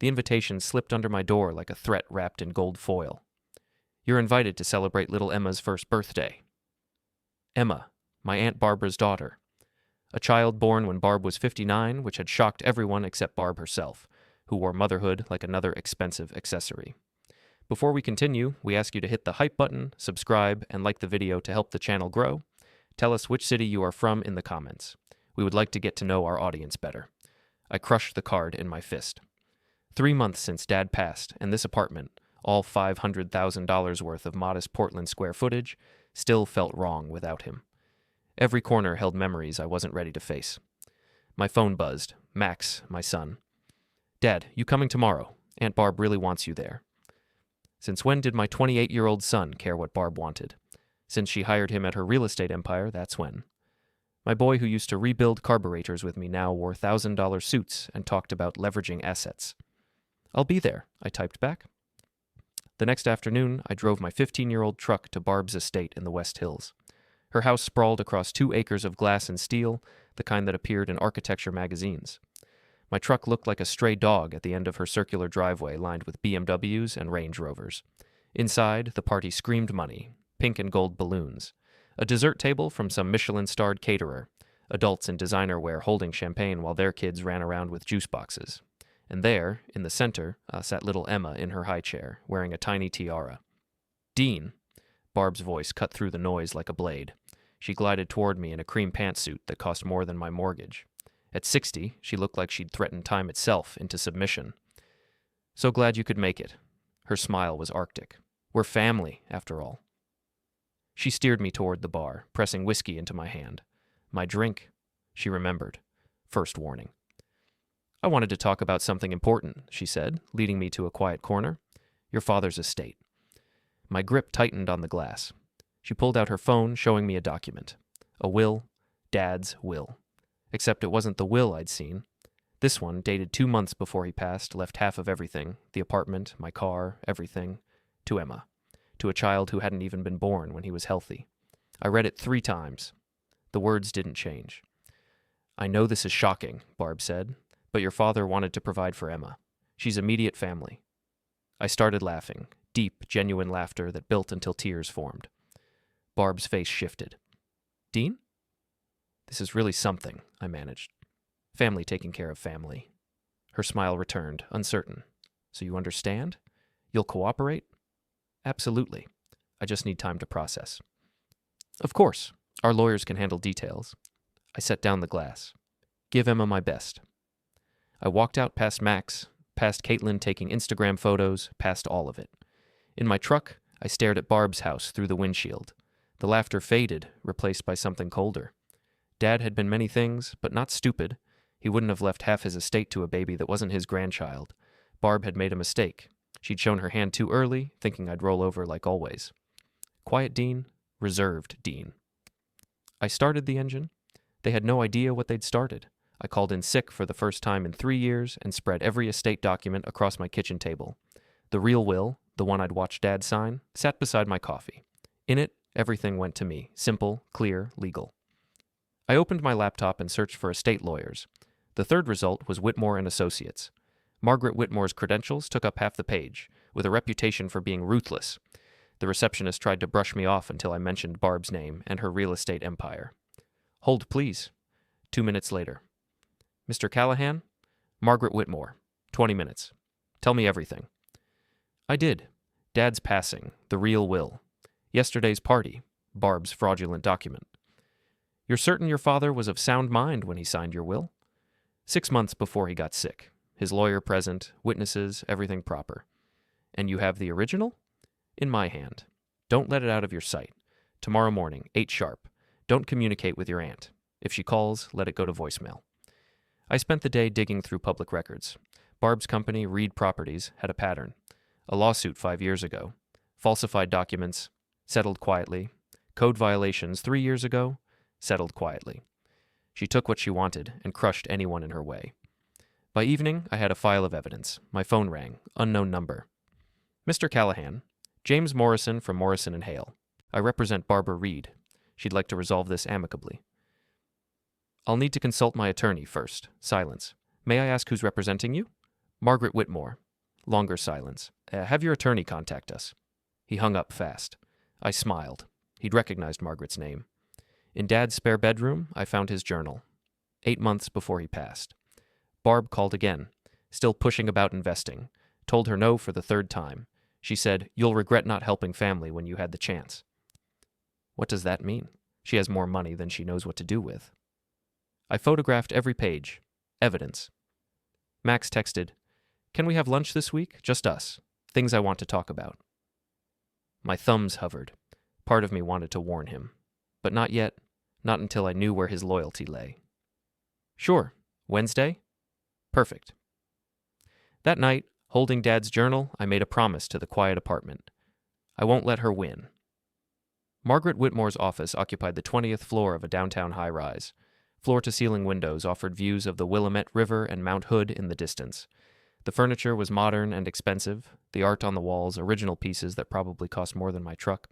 The invitation slipped under my door like a threat wrapped in gold foil. You're invited to celebrate little Emma's first birthday. Emma, my Aunt Barbara's daughter. A child born when Barb was 59, which had shocked everyone except Barb herself, who wore motherhood like another expensive accessory. Before we continue, we ask you to hit the hype button, subscribe, and like the video to help the channel grow. Tell us which city you are from in the comments. We would like to get to know our audience better. I crushed the card in my fist. 3 months since Dad passed, and this apartment, all $500,000 worth of modest Portland square footage, still felt wrong without him. Every corner held memories I wasn't ready to face. My phone buzzed. Max, my son. Dad, you coming tomorrow? Aunt Barb really wants you there. Since when did my 28-year-old son care what Barb wanted? Since she hired him at her real estate empire, that's when. My boy who used to rebuild carburetors with me now wore $1,000 suits and talked about leveraging assets. I'll be there, I typed back. The next afternoon, I drove my 15-year-old truck to Barb's estate in the West Hills. Her house sprawled across 2 acres of glass and steel, the kind that appeared in architecture magazines. My truck looked like a stray dog at the end of her circular driveway lined with BMWs and Range Rovers. Inside, the party screamed money, pink and gold balloons, a dessert table from some Michelin-starred caterer, adults in designer wear holding champagne while their kids ran around with juice boxes. And there, in the center, sat little Emma in her high chair, wearing a tiny tiara. Dean, Barb's voice cut through the noise like a blade. She glided toward me in a cream pantsuit that cost more than my mortgage. At 60, she looked like she'd threatened time itself into submission. So glad you could make it. Her smile was arctic. We're family, after all. She steered me toward the bar, pressing whiskey into my hand. My drink, she remembered. First warning. I wanted to talk about something important, she said, leading me to a quiet corner. Your father's estate. My grip tightened on the glass. She pulled out her phone, showing me a document. A will. Dad's will. Except it wasn't the will I'd seen. This one, dated 2 months before he passed, left half of everything, the apartment, my car, everything, to Emma, to a child who hadn't even been born when he was healthy. I read it 3 times. The words didn't change. I know this is shocking, Barb said, but your father wanted to provide for Emma. She's immediate family. I started laughing, deep, genuine laughter that built until tears formed. Barb's face shifted. Dean? This is really something, I managed. Family taking care of family. Her smile returned, uncertain. So you understand? You'll cooperate? Absolutely. I just need time to process. Of course. Our lawyers can handle details. I set down the glass. Give Emma my best. I walked out past Max, past Caitlin taking Instagram photos, past all of it. In my truck, I stared at Barb's house through the windshield. The laughter faded, replaced by something colder. Dad had been many things, but not stupid. He wouldn't have left half his estate to a baby that wasn't his grandchild. Barb had made a mistake. She'd shown her hand too early, thinking I'd roll over like always. Quiet Dean, reserved Dean. I started the engine. They had no idea what they'd started. I called in sick for the first time in 3 years and spread every estate document across my kitchen table. The real will, the one I'd watched Dad sign, sat beside my coffee. In it, everything went to me, simple, clear, legal. I opened my laptop and searched for estate lawyers. The third result was Whitmore and Associates. Margaret Whitmore's credentials took up half the page, with a reputation for being ruthless. The receptionist tried to brush me off until I mentioned Barb's name and her real estate empire. Hold, please. 2 minutes later. Mr. Callahan? Margaret Whitmore. 20 minutes. Tell me everything. I did. Dad's passing. The real will. Yesterday's party. Barb's fraudulent document. You're certain your father was of sound mind when he signed your will? 6 months before he got sick. His lawyer present, witnesses, everything proper. And you have the original? In my hand. Don't let it out of your sight. Tomorrow morning, 8 sharp. Don't communicate with your aunt. If she calls, let it go to voicemail. I spent the day digging through public records. Barb's company, Reed Properties, had a pattern. A lawsuit 5 years ago. Falsified documents. Settled quietly. Code violations 3 years ago. Settled quietly. She took what she wanted and crushed anyone in her way. By evening, I had a file of evidence. My phone rang. Unknown number. Mr. Callahan. James Morrison from Morrison & Hale. I represent Barbara Reed. She'd like to resolve this amicably. I'll need to consult my attorney first. Silence. May I ask who's representing you? Margaret Whitmore. Longer silence. Have your attorney contact us. He hung up fast. I smiled. He'd recognized Margaret's name. In Dad's spare bedroom, I found his journal. 8 months before he passed. Barb called again, still pushing about investing. Told her no for the 3rd time. She said, "You'll regret not helping family when you had the chance." What does that mean? She has more money than she knows what to do with. I photographed every page. Evidence. Max texted, "Can we have lunch this week? Just us. Things I want to talk about." My thumbs hovered. Part of me wanted to warn him. But not yet. Not until I knew where his loyalty lay. "Sure. Wednesday?" "Perfect." That night, holding Dad's journal, I made a promise to the quiet apartment. I won't let her win. Margaret Whitmore's office occupied the 20th floor of a downtown high-rise. Floor-to-ceiling windows offered views of the Willamette River and Mount Hood in the distance. The furniture was modern and expensive, the art on the walls original pieces that probably cost more than my truck.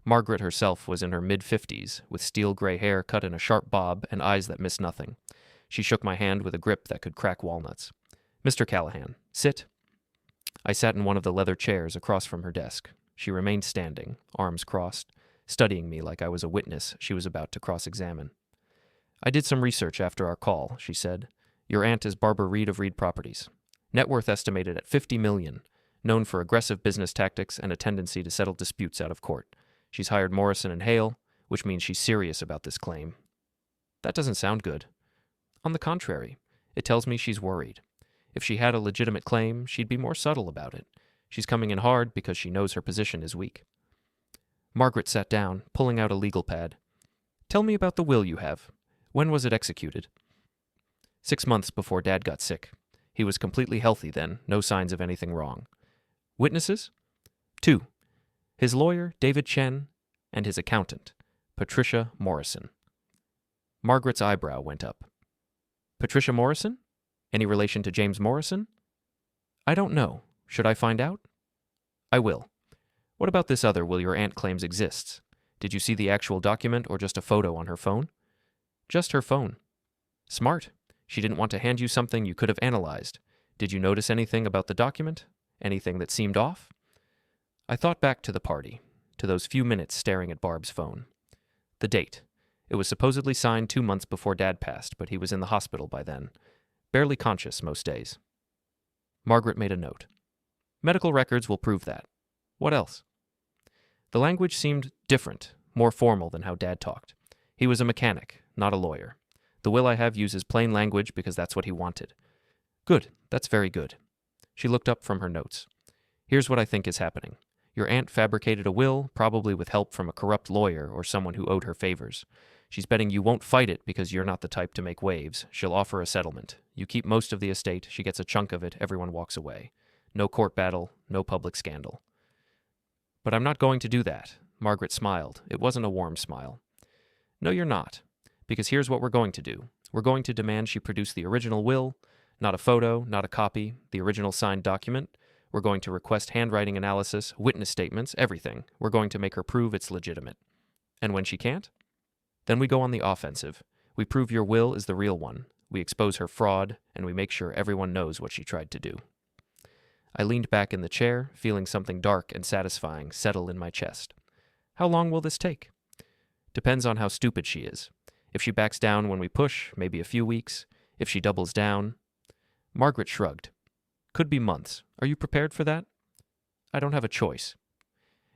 Margaret herself was in her mid-50s, with steel-gray hair cut in a sharp bob and eyes that missed nothing. She shook my hand with a grip that could crack walnuts. "Mr. Callahan, sit." I sat in one of the leather chairs across from her desk. She remained standing, arms crossed, studying me like I was a witness she was about to cross-examine. "I did some research after our call," she said. "Your aunt is Barbara Reed of Reed Properties. Net worth estimated at $50 million, known for aggressive business tactics and a tendency to settle disputes out of court. She's hired Morrison and Hale, which means she's serious about this claim." That doesn't sound good. On the contrary, it tells me she's worried. If she had a legitimate claim, she'd be more subtle about it. She's coming in hard because she knows her position is weak. Margaret sat down, pulling out a legal pad. "Tell me about the will you have. When was it executed?" 6 months before Dad got sick. He was completely healthy then, no signs of anything wrong. Witnesses? 2. His lawyer, David Chen, and his accountant, Patricia Morrison. Margaret's eyebrow went up. "Patricia Morrison? Any relation to James Morrison?" "I don't know. Should I find out?" "I will. What about this other will your aunt claims exists? Did you see the actual document or just a photo on her phone?" "Just her phone." "Smart. She didn't want to hand you something you could have analyzed. Did you notice anything about the document? Anything that seemed off?" I thought back to the party, to those few minutes staring at Barb's phone. The date. It was supposedly signed 2 months before Dad passed, but he was in the hospital by then. Barely conscious most days. Margaret made a note. "Medical records will prove that. What else?" The language seemed different, more formal than how Dad talked. He was a mechanic, not a lawyer. The will I have uses plain language because that's what he wanted. "Good. That's very good." She looked up from her notes. "Here's what I think is happening. Your aunt fabricated a will, probably with help from a corrupt lawyer or someone who owed her favors. She's betting you won't fight it because you're not the type to make waves. She'll offer a settlement. You keep most of the estate, she gets a chunk of it, everyone walks away. No court battle, no public scandal." "But I'm not going to do that." Margaret smiled. It wasn't a warm smile. "No, you're not. Because here's what we're going to do. We're going to demand she produce the original will, not a photo, not a copy, the original signed document. We're going to request handwriting analysis, witness statements, everything. We're going to make her prove it's legitimate. And when she can't? Then we go on the offensive. We prove your will is the real one. We expose her fraud, and we make sure everyone knows what she tried to do." I leaned back in the chair, feeling something dark and satisfying settle in my chest. "How long will this take?" "Depends on how stupid she is. If she backs down when we push, maybe a few weeks. If she doubles down..." Margaret shrugged. "Could be months. Are you prepared for that?" "I don't have a choice."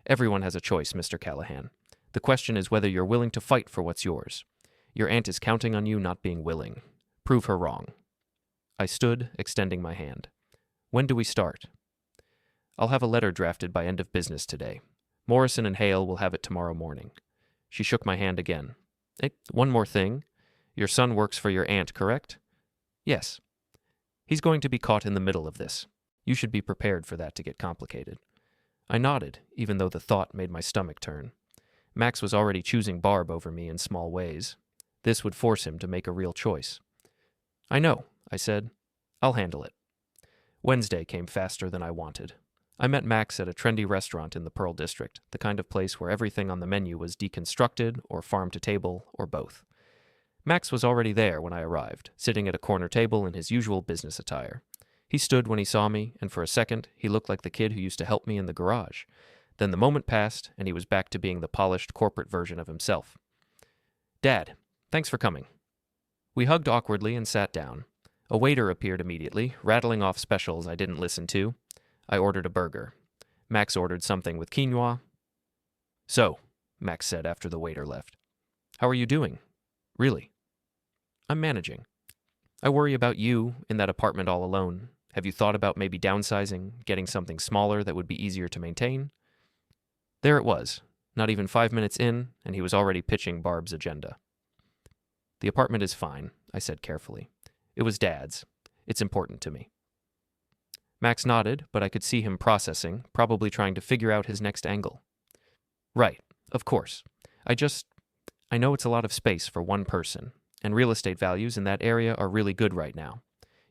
"Everyone has a choice, Mr. Callahan. The question is whether you're willing to fight for what's yours. Your aunt is counting on you not being willing. Prove her wrong." I stood, extending my hand. "When do we start?" "I'll have a letter drafted by end of business today. Morrison and Hale will have it tomorrow morning." She shook my hand again. "One more thing. Your son works for your aunt, correct?" "Yes." "He's going to be caught in the middle of this. You should be prepared for that to get complicated." I nodded, even though the thought made my stomach turn. Max was already choosing Barb over me in small ways. This would force him to make a real choice. "I know," I said. "I'll handle it." Wednesday came faster than I wanted. I met Max at a trendy restaurant in the Pearl District, the kind of place where everything on the menu was deconstructed or farm-to-table or both. Max was already there when I arrived, sitting at a corner table in his usual business attire. He stood when he saw me, and for a second, he looked like the kid who used to help me in the garage. Then the moment passed, and he was back to being the polished corporate version of himself. "Dad, thanks for coming." We hugged awkwardly and sat down. A waiter appeared immediately, rattling off specials I didn't listen to. I ordered a burger. Max ordered something with quinoa. "So," Max said after the waiter left. "How are you doing? Really?" "I'm managing. I worry about you in that apartment all alone. Have you thought about maybe downsizing, getting something smaller that would be easier to maintain?" There it was, not even 5 minutes in, and he was already pitching Barb's agenda. "The apartment is fine," I said carefully. "It was Dad's. It's important to me." Max nodded, but I could see him processing, probably trying to figure out his next angle. "Right, of course. I know it's a lot of space for one person, and real estate values in that area are really good right now.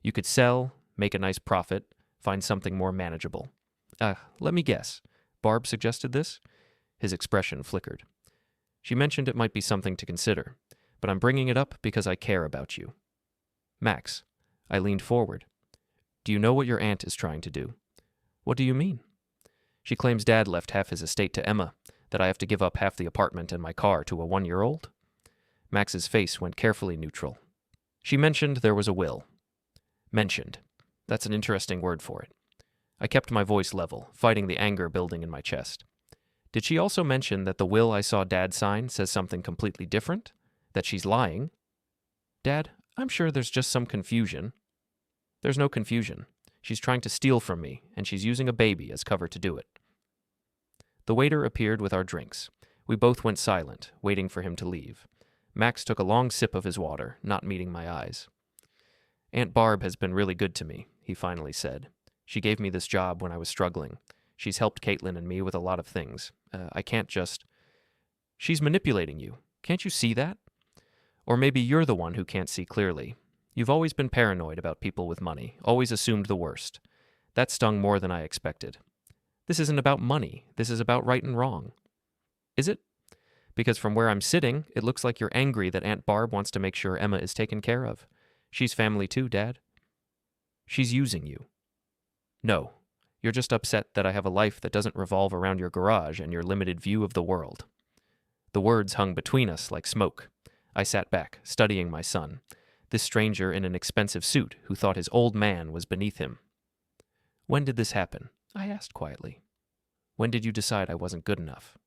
You could sell, make a nice profit, find something more manageable. Let me guess. Barb suggested this?" His expression flickered. "She mentioned it might be something to consider, but I'm bringing it up because I care about you." "Max," I leaned forward. "Do you know what your aunt is trying to do?" "What do you mean?" "She claims Dad left half his estate to Emma, that I have to give up half the apartment and my car to a 1-year-old? Max's face went carefully neutral. "She mentioned there was a will." "Mentioned. That's an interesting word for it." I kept my voice level, fighting the anger building in my chest. "Did she also mention that the will I saw Dad sign says something completely different? That she's lying?" "Dad, I'm sure there's just some confusion." "There's no confusion. She's trying to steal from me, and she's using a baby as cover to do it." The waiter appeared with our drinks. We both went silent, waiting for him to leave. Max took a long sip of his water, not meeting my eyes. "Aunt Barb has been really good to me," he finally said. "She gave me this job when I was struggling. She's helped Caitlin and me with a lot of things. I can't just—" "She's manipulating you. Can't you see that? Or maybe you're the one who can't see clearly. You've always been paranoid about people with money, always assumed the worst. That stung more than I expected. This isn't about money. This is about right and wrong." "Is it? Because from where I'm sitting, it looks like you're angry that Aunt Barb wants to make sure Emma is taken care of. She's family too, Dad." "She's using you." "No. You're just upset that I have a life that doesn't revolve around your garage and your limited view of the world." The words hung between us like smoke. I sat back, studying my son, this stranger in an expensive suit who thought his old man was beneath him. "When did this happen?" I asked quietly. "When did you decide I wasn't good enough?"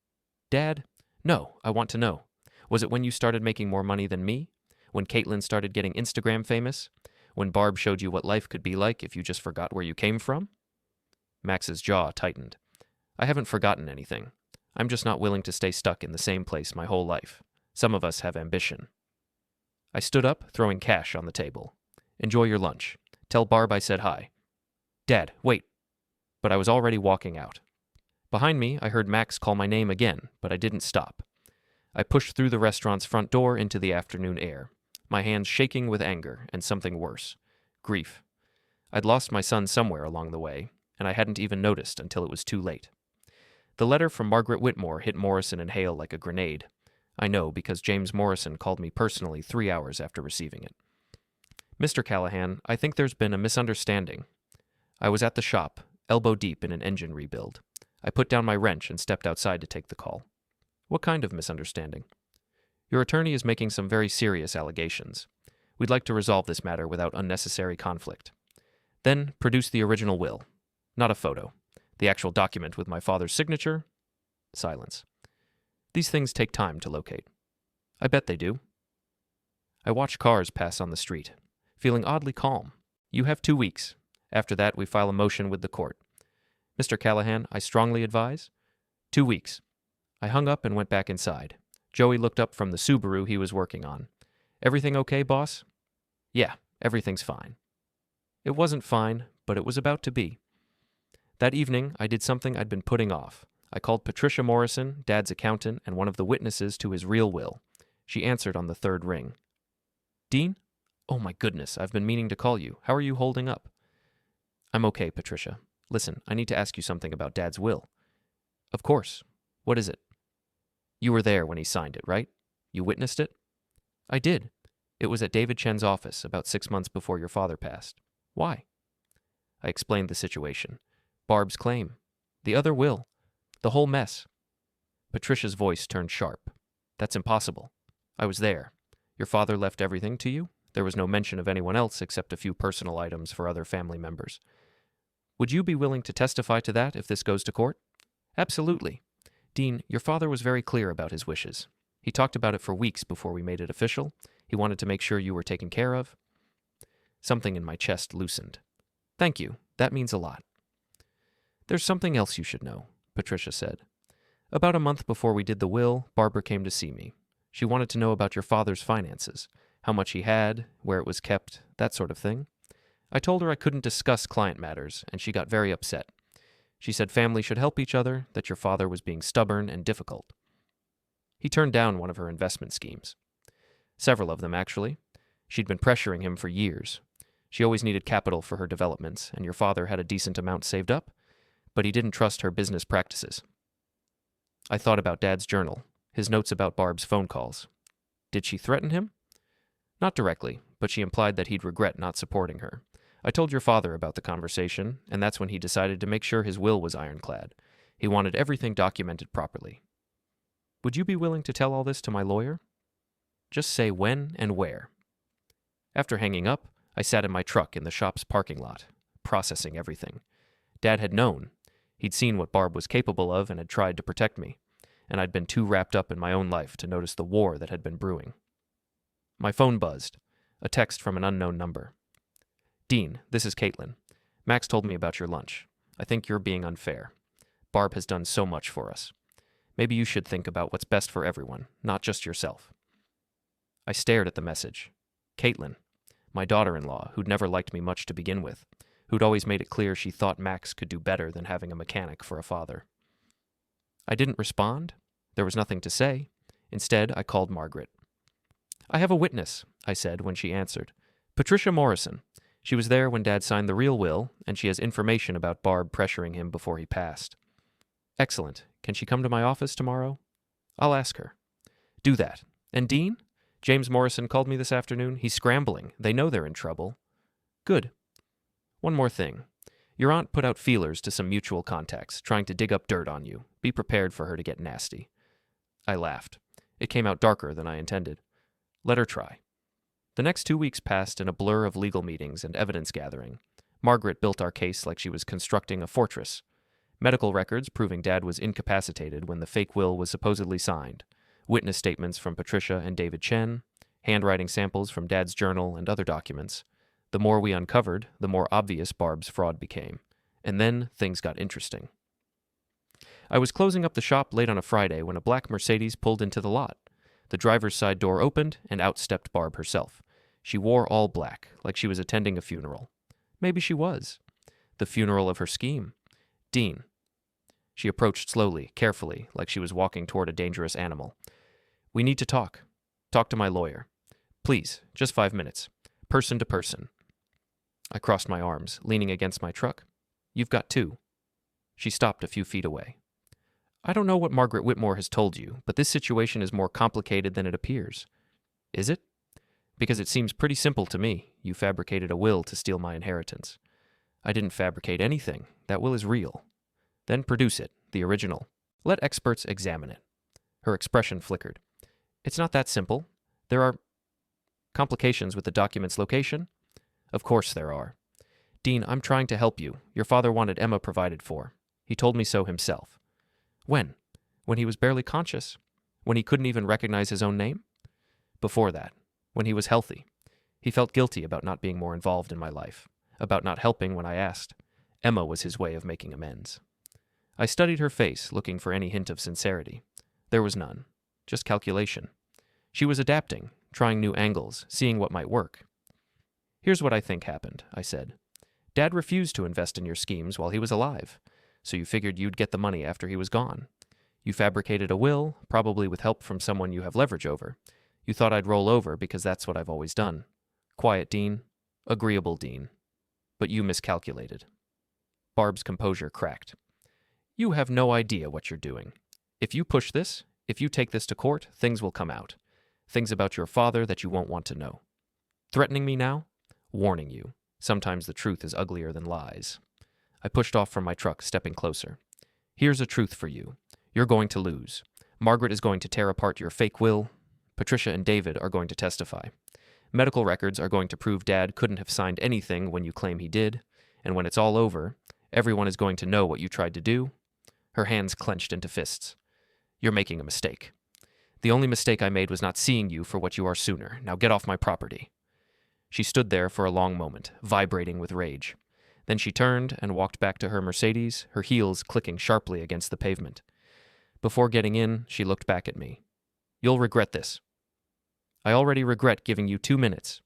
"Dad, no, I want to know. Was it when you started making more money than me? When Caitlin started getting Instagram famous? When Barb showed you what life could be like if you just forgot where you came from?" Max's jaw tightened. "I haven't forgotten anything. I'm just not willing to stay stuck in the same place my whole life. Some of us have ambition." I stood up, throwing cash on the table. "Enjoy your lunch. Tell Barb I said hi." "Dad, wait." But I was already walking out. Behind me, I heard Max call my name again, but I didn't stop. I pushed through the restaurant's front door into the afternoon air, my hands shaking with anger and something worse, grief. I'd lost my son somewhere along the way, and I hadn't even noticed until it was too late. The letter from Margaret Whitmore hit Morrison and Hale like a grenade. I know because James Morrison called me personally 3 hours after receiving it. "Mr. Callahan, I think there's been a misunderstanding." I was at the shop, elbow deep in an engine rebuild. I put down my wrench and stepped outside to take the call. "What kind of misunderstanding?" "Your attorney is making some very serious allegations. We'd like to resolve this matter without unnecessary conflict. Then produce the original will. Not a photo. The actual document with my father's signature." Silence. "These things take time to locate." "I bet they do." I watched cars pass on the street, feeling oddly calm. "You have 2 weeks. After that, we file a motion with the court. Mr. Callahan, I strongly advise." 2 weeks. I hung up and went back inside. Joey looked up from the Subaru he was working on. "Everything okay, boss?" "Yeah, everything's fine." It wasn't fine, but it was about to be. That evening, I did something I'd been putting off. I called Patricia Morrison, Dad's accountant, and one of the witnesses to his real will. She answered on the 3rd ring. "Dean? Oh my goodness, I've been meaning to call you. How are you holding up?" "I'm okay, Patricia. Listen, I need to ask you something about Dad's will." "Of course. What is it?" "You were there when he signed it, right? You witnessed it?" "I did. It was at David Chen's office about 6 months before your father passed." "Why?" I explained the situation. Barb's claim. The other will. The whole mess. Patricia's voice turned sharp. That's impossible. I was there. Your father left everything to you? There was no mention of anyone else except a few personal items for other family members. Would you be willing to testify to that if this goes to court? Absolutely. Dean, your father was very clear about his wishes. He talked about it for weeks before we made it official. He wanted to make sure you were taken care of. Something in my chest loosened. Thank you. That means a lot. There's something else you should know, Patricia said. About a month before we did the will, Barbara came to see me. She wanted to know about your father's finances, how much he had, where it was kept, that sort of thing. I told her I couldn't discuss client matters, and she got very upset. She said family should help each other, that your father was being stubborn and difficult. He turned down one of her investment schemes. Several of them, actually. She'd been pressuring him for years. She always needed capital for her developments, and your father had a decent amount saved up, but he didn't trust her business practices. I thought about Dad's journal, his notes about Barb's phone calls. Did she threaten him? Not directly, but she implied that he'd regret not supporting her. I told your father about the conversation, and that's when he decided to make sure his will was ironclad. He wanted everything documented properly. Would you be willing to tell all this to my lawyer? Just say when and where. After hanging up, I sat in my truck in the shop's parking lot, processing everything. Dad had known. He'd seen what Barb was capable of and had tried to protect me, and I'd been too wrapped up in my own life to notice the war that had been brewing. My phone buzzed, a text from an unknown number. Dean, this is Caitlin. Max told me about your lunch. I think you're being unfair. Barb has done so much for us. Maybe you should think about what's best for everyone, not just yourself. I stared at the message. Caitlin, my daughter-in-law, who'd never liked me much to begin with, who'd always made it clear she thought Max could do better than having a mechanic for a father. I didn't respond. There was nothing to say. Instead, I called Margaret. I have a witness, I said when she answered. Patricia Morrison. She was there when Dad signed the real will, and she has information about Barb pressuring him before he passed. Excellent. Can she come to my office tomorrow? I'll ask her. Do that. And Dean? James Morrison called me this afternoon. He's scrambling. They know they're in trouble. Good. One more thing. Your aunt put out feelers to some mutual contacts, trying to dig up dirt on you. Be prepared for her to get nasty. I laughed. It came out darker than I intended. Let her try. The next 2 weeks passed in a blur of legal meetings and evidence gathering. Margaret built our case like she was constructing a fortress. Medical records proving Dad was incapacitated when the fake will was supposedly signed. Witness statements from Patricia and David Chen. Handwriting samples from Dad's journal and other documents. The more we uncovered, the more obvious Barb's fraud became. And then things got interesting. I was closing up the shop late on a Friday when a black Mercedes pulled into the lot. The driver's side door opened, and out stepped Barb herself. She wore all black, like she was attending a funeral. Maybe she was. The funeral of her scheme. Dean. She approached slowly, carefully, like she was walking toward a dangerous animal. We need to talk. Talk to my lawyer. Please, just 5 minutes. Person to person. I crossed my arms, leaning against my truck. You've got 2. She stopped a few feet away. I don't know what Margaret Whitmore has told you, but this situation is more complicated than it appears. Is it? Because it seems pretty simple to me. You fabricated a will to steal my inheritance. I didn't fabricate anything. That will is real. Then produce it, the original. Let experts examine it. Her expression flickered. It's not that simple. There are complications with the document's location? Of course there are. Dean, I'm trying to help you. Your father wanted Emma provided for. He told me so himself. When? When he was barely conscious? When he couldn't even recognize his own name? Before that, when he was healthy. He felt guilty about not being more involved in my life, about not helping when I asked. Emma was his way of making amends. I studied her face, looking for any hint of sincerity. There was none, just calculation. She was adapting, trying new angles, seeing what might work. Here's what I think happened, I said. Dad refused to invest in your schemes while he was alive, so you figured you'd get the money after he was gone. You fabricated a will, probably with help from someone you have leverage over. You thought I'd roll over because that's what I've always done. Quiet Dean, agreeable Dean. But you miscalculated. Barb's composure cracked. You have no idea what you're doing. If you push this, if you take this to court, things will come out. Things about your father that you won't want to know. Threatening me now? Warning you. Sometimes the truth is uglier than lies. I pushed off from my truck, stepping closer. Here's a truth for you. You're going to lose. Margaret is going to tear apart your fake will. Patricia and David are going to testify. Medical records are going to prove Dad couldn't have signed anything when you claim he did. And when it's all over, everyone is going to know what you tried to do. Her hands clenched into fists. You're making a mistake. The only mistake I made was not seeing you for what you are sooner. Now get off my property. She stood there for a long moment, vibrating with rage. Then she turned and walked back to her Mercedes, her heels clicking sharply against the pavement. Before getting in, she looked back at me. You'll regret this. I already regret giving you 2 minutes.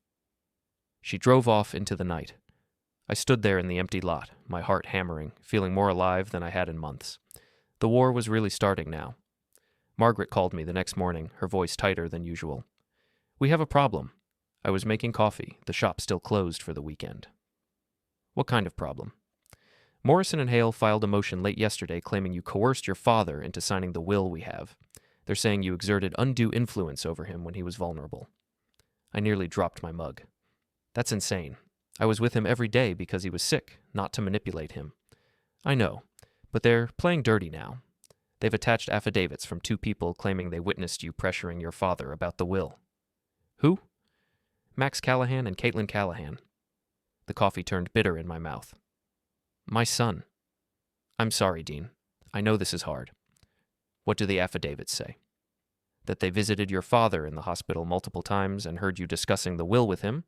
She drove off into the night. I stood there in the empty lot, my heart hammering, feeling more alive than I had in months. The war was really starting now. Margaret called me the next morning, her voice tighter than usual. We have a problem. I was making coffee, the shop still closed for the weekend. What kind of problem? Morrison and Hale filed a motion late yesterday claiming you coerced your father into signing the will we have. They're saying you exerted undue influence over him when he was vulnerable. I nearly dropped my mug. That's insane. I was with him every day because he was sick, not to manipulate him. I know, but they're playing dirty now. They've attached affidavits from 2 people claiming they witnessed you pressuring your father about the will. Who? Max Callahan and Caitlin Callahan. The coffee turned bitter in my mouth. My son. I'm sorry, Dean. I know this is hard. What do the affidavits say? That they visited your father in the hospital multiple times and heard you discussing the will with him,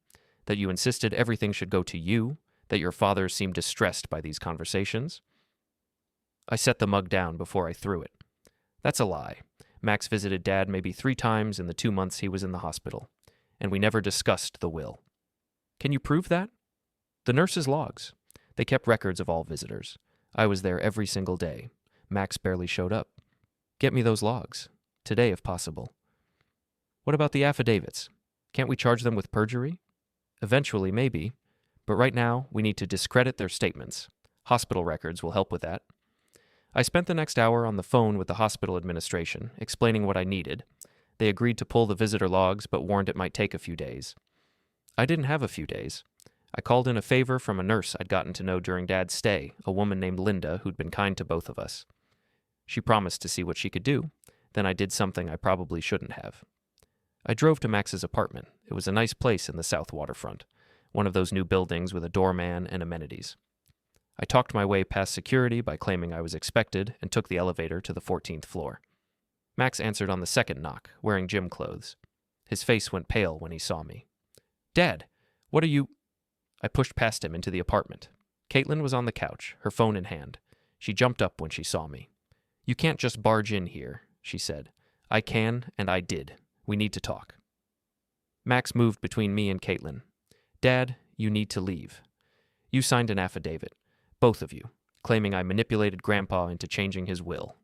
that you insisted everything should go to you, that your father seemed distressed by these conversations. I set the mug down before I threw it. That's a lie. Max visited Dad maybe 3 times in the 2 months he was in the hospital, and we never discussed the will. Can you prove that? The nurses' logs. They kept records of all visitors. I was there every single day. Max barely showed up. Get me those logs. Today, if possible. What about the affidavits? Can't we charge them with perjury? Eventually, maybe. But right now, we need to discredit their statements. Hospital records will help with that. I spent the next hour on the phone with the hospital administration, explaining what I needed. They agreed to pull the visitor logs, but warned it might take a few days. I didn't have a few days. I called in a favor from a nurse I'd gotten to know during Dad's stay, a woman named Linda who'd been kind to both of us. She promised to see what she could do. Then I did something I probably shouldn't have. I drove to Max's apartment. It was a nice place in the south waterfront, one of those new buildings with a doorman and amenities. I talked my way past security by claiming I was expected and took the elevator to the 14th floor. Max answered on the second knock, wearing gym clothes. His face went pale when he saw me. Dad, what are you... I pushed past him into the apartment. Caitlin was on the couch, her phone in hand. She jumped up when she saw me. You can't just barge in here, she said. I can, and I did. We need to talk. Max moved between me and Caitlin. Dad, you need to leave. You signed an affidavit, both of you, claiming I manipulated Grandpa into changing his will.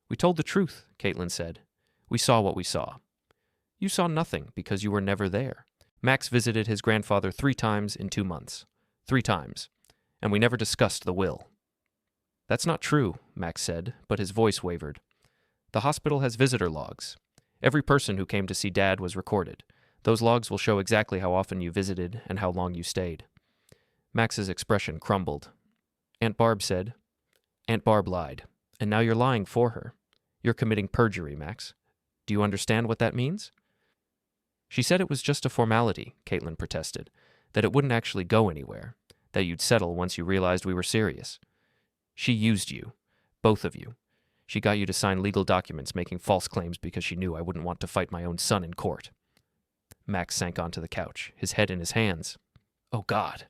We told the truth, Caitlin said. We saw what we saw. You saw nothing because you were never there. Max visited his grandfather 3 times in 2 months. 3 times. And we never discussed the will. That's not true, Max said, but his voice wavered. The hospital has visitor logs. Every person who came to see Dad was recorded. Those logs will show exactly how often you visited and how long you stayed. Max's expression crumbled. Aunt Barb said, Aunt Barb lied, and now you're lying for her. You're committing perjury, Max. Do you understand what that means? She said it was just a formality, Caitlin protested, that it wouldn't actually go anywhere, that you'd settle once you realized we were serious. She used you, both of you. She got you to sign legal documents making false claims because she knew I wouldn't want to fight my own son in court. Max sank onto the couch, his head in his hands. Oh, God.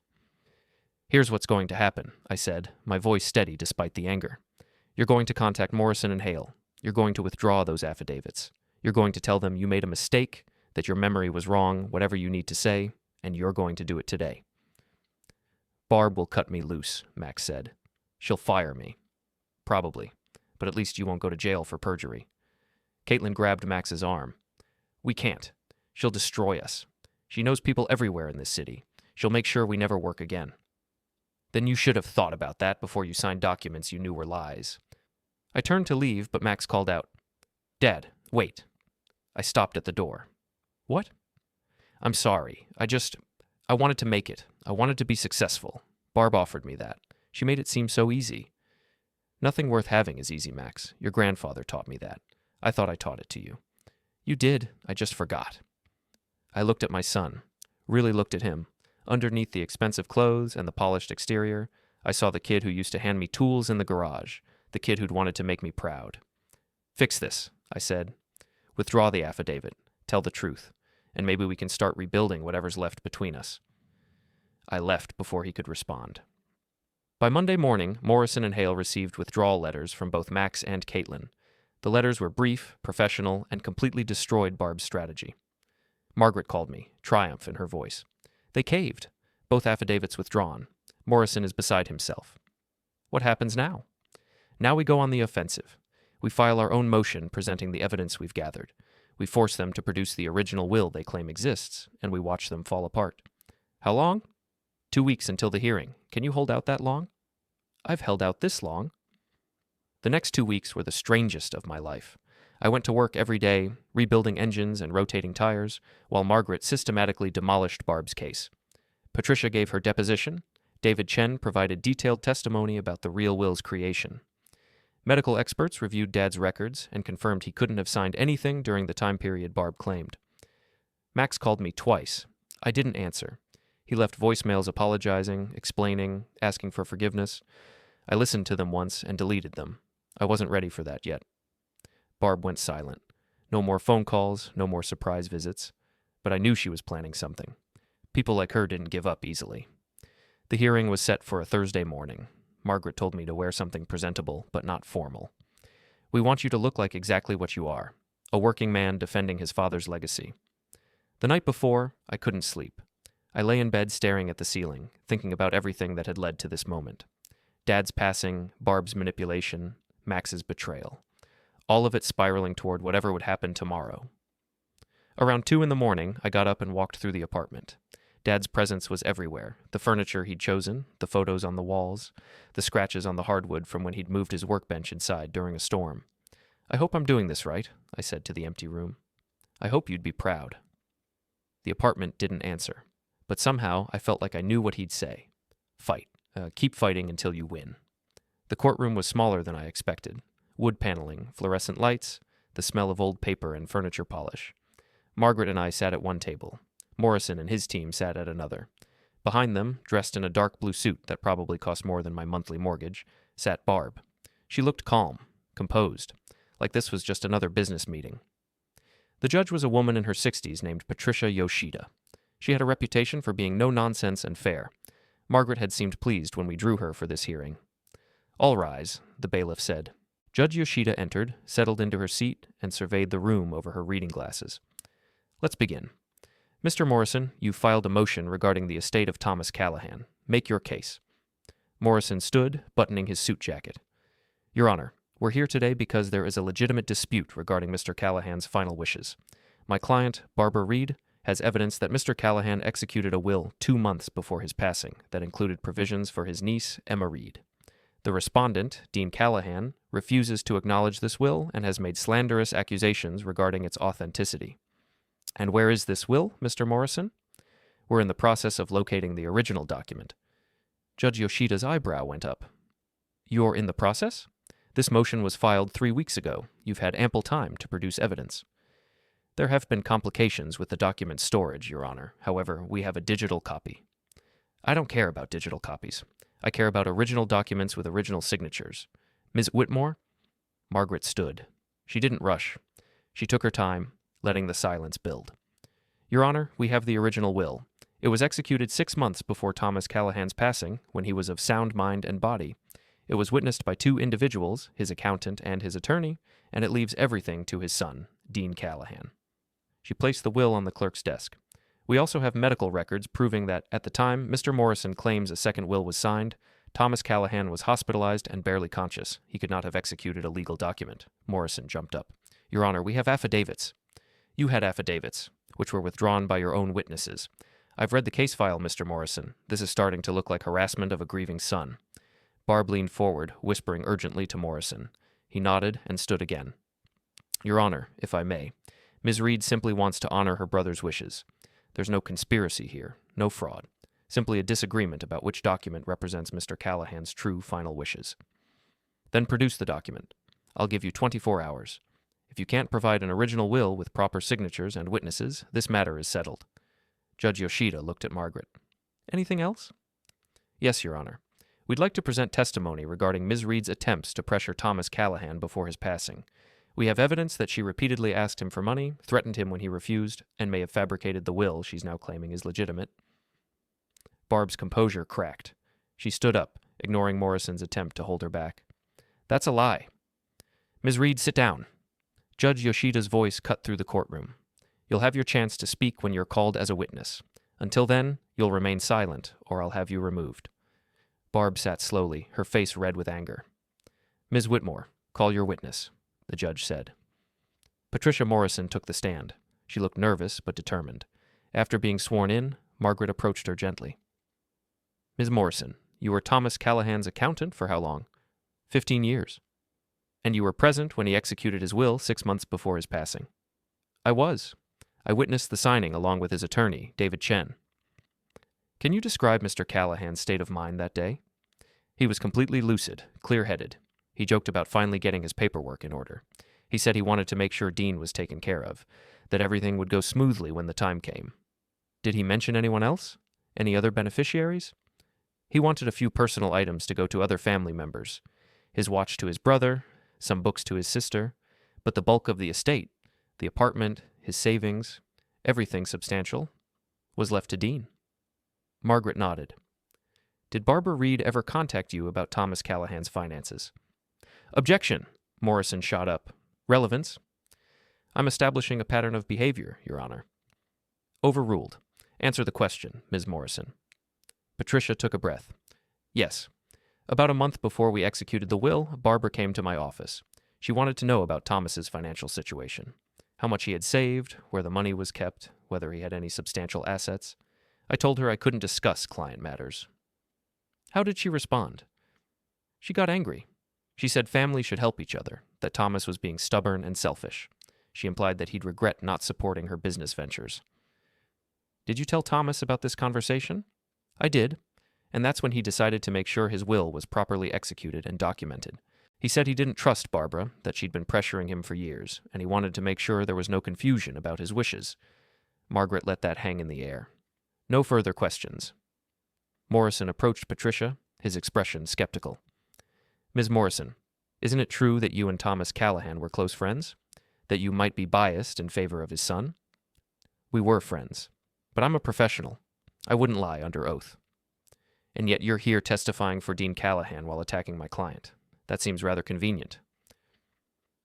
Here's what's going to happen, I said, my voice steady despite the anger. You're going to contact Morrison and Hale. You're going to withdraw those affidavits. You're going to tell them you made a mistake, that your memory was wrong, whatever you need to say, and you're going to do it today. Barb will cut me loose, Max said. She'll fire me. Probably, but at least you won't go to jail for perjury. Caitlin grabbed Max's arm. We can't. She'll destroy us. She knows people everywhere in this city. She'll make sure we never work again. Then you should have thought about that before you signed documents you knew were lies. I turned to leave, but Max called out, Dad, wait. I stopped at the door. What? I'm sorry. I wanted to make it. I wanted to be successful. Barb offered me that. She made it seem so easy. Nothing worth having is easy, Max. Your grandfather taught me that. I thought I taught it to you. You did. I just forgot. I looked at my son. Really looked at him. Underneath the expensive clothes and the polished exterior, I saw the kid who used to hand me tools in the garage, the kid who'd wanted to make me proud. Fix this, I said. Withdraw the affidavit. Tell the truth. And maybe we can start rebuilding whatever's left between us. I left before he could respond. By Monday morning, Morrison and Hale received withdrawal letters from both Max and Caitlin. The letters were brief, professional, and completely destroyed Barb's strategy. Margaret called me, triumph in her voice. They caved. Both affidavits withdrawn. Morrison is beside himself. What happens now? Now we go on the offensive. We file our own motion presenting the evidence we've gathered. We force them to produce the original will they claim exists, and we watch them fall apart. How long? 2 weeks until the hearing. Can you hold out that long? I've held out this long. The next 2 weeks were the strangest of my life. I went to work every day, rebuilding engines and rotating tires, while Margaret systematically demolished Barb's case. Patricia gave her deposition. David Chen provided detailed testimony about the real will's creation. Medical experts reviewed Dad's records and confirmed he couldn't have signed anything during the time period Barb claimed. Max called me twice. I didn't answer. He left voicemails apologizing, explaining, asking for forgiveness. I listened to them once and deleted them. I wasn't ready for that yet. Barb went silent. No more phone calls, no more surprise visits. But I knew she was planning something. People like her didn't give up easily. The hearing was set for a Thursday morning. Margaret told me to wear something presentable, but not formal. We want you to look like exactly what you are, a working man defending his father's legacy. The night before, I couldn't sleep. I lay in bed staring at the ceiling, thinking about everything that had led to this moment. Dad's passing, Barb's manipulation, Max's betrayal. All of it spiraling toward whatever would happen tomorrow. Around 2 a.m, I got up and walked through the apartment. Dad's presence was everywhere. The furniture he'd chosen, the photos on the walls, the scratches on the hardwood from when he'd moved his workbench inside during a storm. I hope I'm doing this right, I said to the empty room. I hope you'd be proud. The apartment didn't answer, but somehow I felt like I knew what he'd say. Fight. Keep fighting until you win. The courtroom was smaller than I expected. Wood paneling, fluorescent lights, the smell of old paper and furniture polish. Margaret and I sat at one table. Morrison and his team sat at another. Behind them, dressed in a dark blue suit that probably cost more than my monthly mortgage, sat Barb. She looked calm, composed, like this was just another business meeting. The judge was a woman in her 60s named Patricia Yoshida. She had a reputation for being no-nonsense and fair. Margaret had seemed pleased when we drew her for this hearing. All rise, the bailiff said. Judge Yoshida entered, settled into her seat, and surveyed the room over her reading glasses. Let's begin. Mr. Morrison, you filed a motion regarding the estate of Thomas Callahan. Make your case. Morrison stood, buttoning his suit jacket. Your Honor, we're here today because there is a legitimate dispute regarding Mr. Callahan's final wishes. My client, Barbara Reed, has evidence that Mr. Callahan executed a will 2 months before his passing that included provisions for his niece, Emma Reed. The respondent, Dean Callahan, refuses to acknowledge this will and has made slanderous accusations regarding its authenticity. And where is this will, Mr. Morrison? We're in the process of locating the original document. Judge Yoshida's eyebrow went up. You're in the process? This motion was filed 3 weeks ago. You've had ample time to produce evidence. There have been complications with the document's storage, Your Honor. However, we have a digital copy. I don't care about digital copies. I care about original documents with original signatures. Ms. Whitmore? Margaret stood. She didn't rush. She took her time, letting the silence build. Your Honor, we have the original will. It was executed 6 months before Thomas Callahan's passing, when he was of sound mind and body. It was witnessed by 2 individuals, his accountant and his attorney, and it leaves everything to his son, Dean Callahan. She placed the will on the clerk's desk. We also have medical records proving that, at the time Mr. Morrison claims a second will was signed, Thomas Callahan was hospitalized and barely conscious. He could not have executed a legal document. Morrison jumped up. Your Honor, we have affidavits. You had affidavits, which were withdrawn by your own witnesses. I've read the case file, Mr. Morrison. This is starting to look like harassment of a grieving son. Barb leaned forward, whispering urgently to Morrison. He nodded and stood again. Your Honor, if I may, Ms. Reed simply wants to honor her brother's wishes. There's no conspiracy here, no fraud. Simply a disagreement about which document represents Mr. Callahan's true final wishes. Then produce the document. I'll give you 24 hours. If you can't provide an original will with proper signatures and witnesses, this matter is settled. Judge Yoshida looked at Margaret. Anything else? Yes, Your Honor. We'd like to present testimony regarding Ms. Reed's attempts to pressure Thomas Callahan before his passing. We have evidence that she repeatedly asked him for money, threatened him when he refused, and may have fabricated the will she's now claiming is legitimate. Barb's composure cracked. She stood up, ignoring Morrison's attempt to hold her back. That's a lie. Ms. Reed, sit down. Judge Yoshida's voice cut through the courtroom. You'll have your chance to speak when you're called as a witness. Until then, you'll remain silent, or I'll have you removed. Barb sat slowly, her face red with anger. Ms. Whitmore, call your witness, the judge said. Patricia Morrison took the stand. She looked nervous but determined. After being sworn in, Margaret approached her gently. Ms. Morrison, you were Thomas Callahan's accountant for how long? 15 years. And you were present when he executed his will 6 months before his passing. I was. I witnessed the signing along with his attorney, David Chen. Can you describe Mr. Callahan's state of mind that day? He was completely lucid, clear-headed. He joked about finally getting his paperwork in order. He said he wanted to make sure Dean was taken care of, that everything would go smoothly when the time came. Did he mention anyone else? Any other beneficiaries? He wanted a few personal items to go to other family members. His watch to his brother, some books to his sister, but the bulk of the estate, the apartment, his savings, everything substantial, was left to Dean. Margaret nodded. Did Barbara Reed ever contact you about Thomas Callahan's finances? Objection, Morrison shot up. Relevance? I'm establishing a pattern of behavior, Your Honor. Overruled. Answer the question, Ms. Morrison. Patricia took a breath. Yes. About a month before we executed the will, Barbara came to my office. She wanted to know about Thomas's financial situation. How much he had saved, where the money was kept, whether he had any substantial assets. I told her I couldn't discuss client matters. How did she respond? She got angry. She said family should help each other, that Thomas was being stubborn and selfish. She implied that he'd regret not supporting her business ventures. Did you tell Thomas about this conversation? I did, and that's when he decided to make sure his will was properly executed and documented. He said he didn't trust Barbara, that she'd been pressuring him for years, and he wanted to make sure there was no confusion about his wishes. Margaret let that hang in the air. No further questions. Morrison approached Patricia, his expression skeptical. Ms. Morrison, isn't it true that you and Thomas Callahan were close friends? That you might be biased in favor of his son? We were friends, but I'm a professional. I wouldn't lie under oath. And yet you're here testifying for Dean Callahan while attacking my client. That seems rather convenient.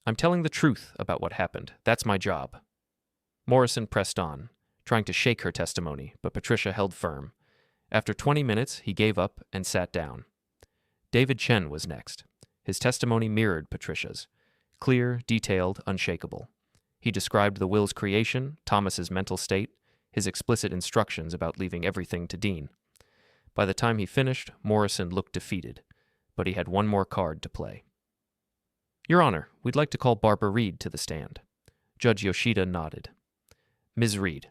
I'm telling the truth about what happened. That's my job. Morrison pressed on, trying to shake her testimony, but Patricia held firm. After 20 minutes, he gave up and sat down. David Chen was next. His testimony mirrored Patricia's. Clear, detailed, unshakable. He described the will's creation, Thomas's mental state, his explicit instructions about leaving everything to Dean. By the time he finished, Morrison looked defeated, but he had one more card to play. Your Honor, we'd like to call Barbara Reed to the stand. Judge Yoshida nodded. Ms. Reed.